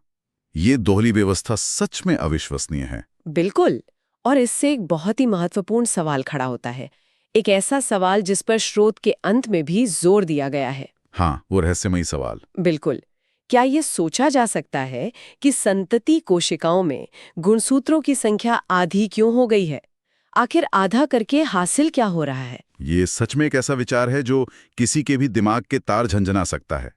ये दोहरी व्यवस्था सच में अविश्वसनीय है। बिल्कुल। और इससे एक बहुत ही महत्वपूर्ण सवाल खड़ा होता है, एक ऐसा सवाल जिस पर स्रोत के अंत में भी जोर दिया गया है। हाँ, वो रहस्यमयी सवाल। बिल्कुल। क्या ये सोचा जा सकता है कि संतति कोशिकाओं में गुणसूत्रों की संख्या आधी क्यों हो गई है? आखिर आधा करके हासिल क्या हो रहा है? ये सच में एक ऐसा विचार है जो किसी के भी दिमाग के तार झंझना सकता है।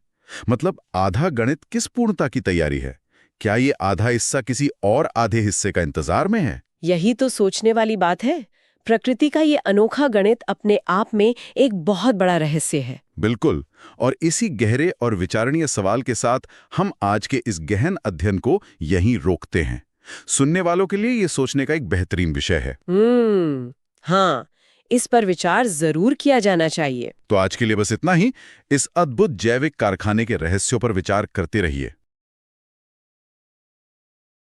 मतलब आधा गणित किस पूर्णता की तैयारी है? क्या ये आधा हिस्सा किसी और आधे हिस्से का इंतजार में है? यही तो सोचने वाली बात है। प्रकृति का ये अनोखा गणित अपने आप में एक बहुत बड़ा रहस्य है। बिल्कुल। और इसी गहरे और विचारणीय सवाल के साथ हम आज के इस गहन अध्ययन को यहीं रोकते हैं। सुनने वालों के लिए ये सोचने का एक बेहतरीन विषय है। हाँ, इस पर विचार जरूर किया जाना चाहिए। तो आज के लिए बस इतना ही। इस अद्भुत जैविक कारखाने के रहस्यों पर विचार करते रहिए।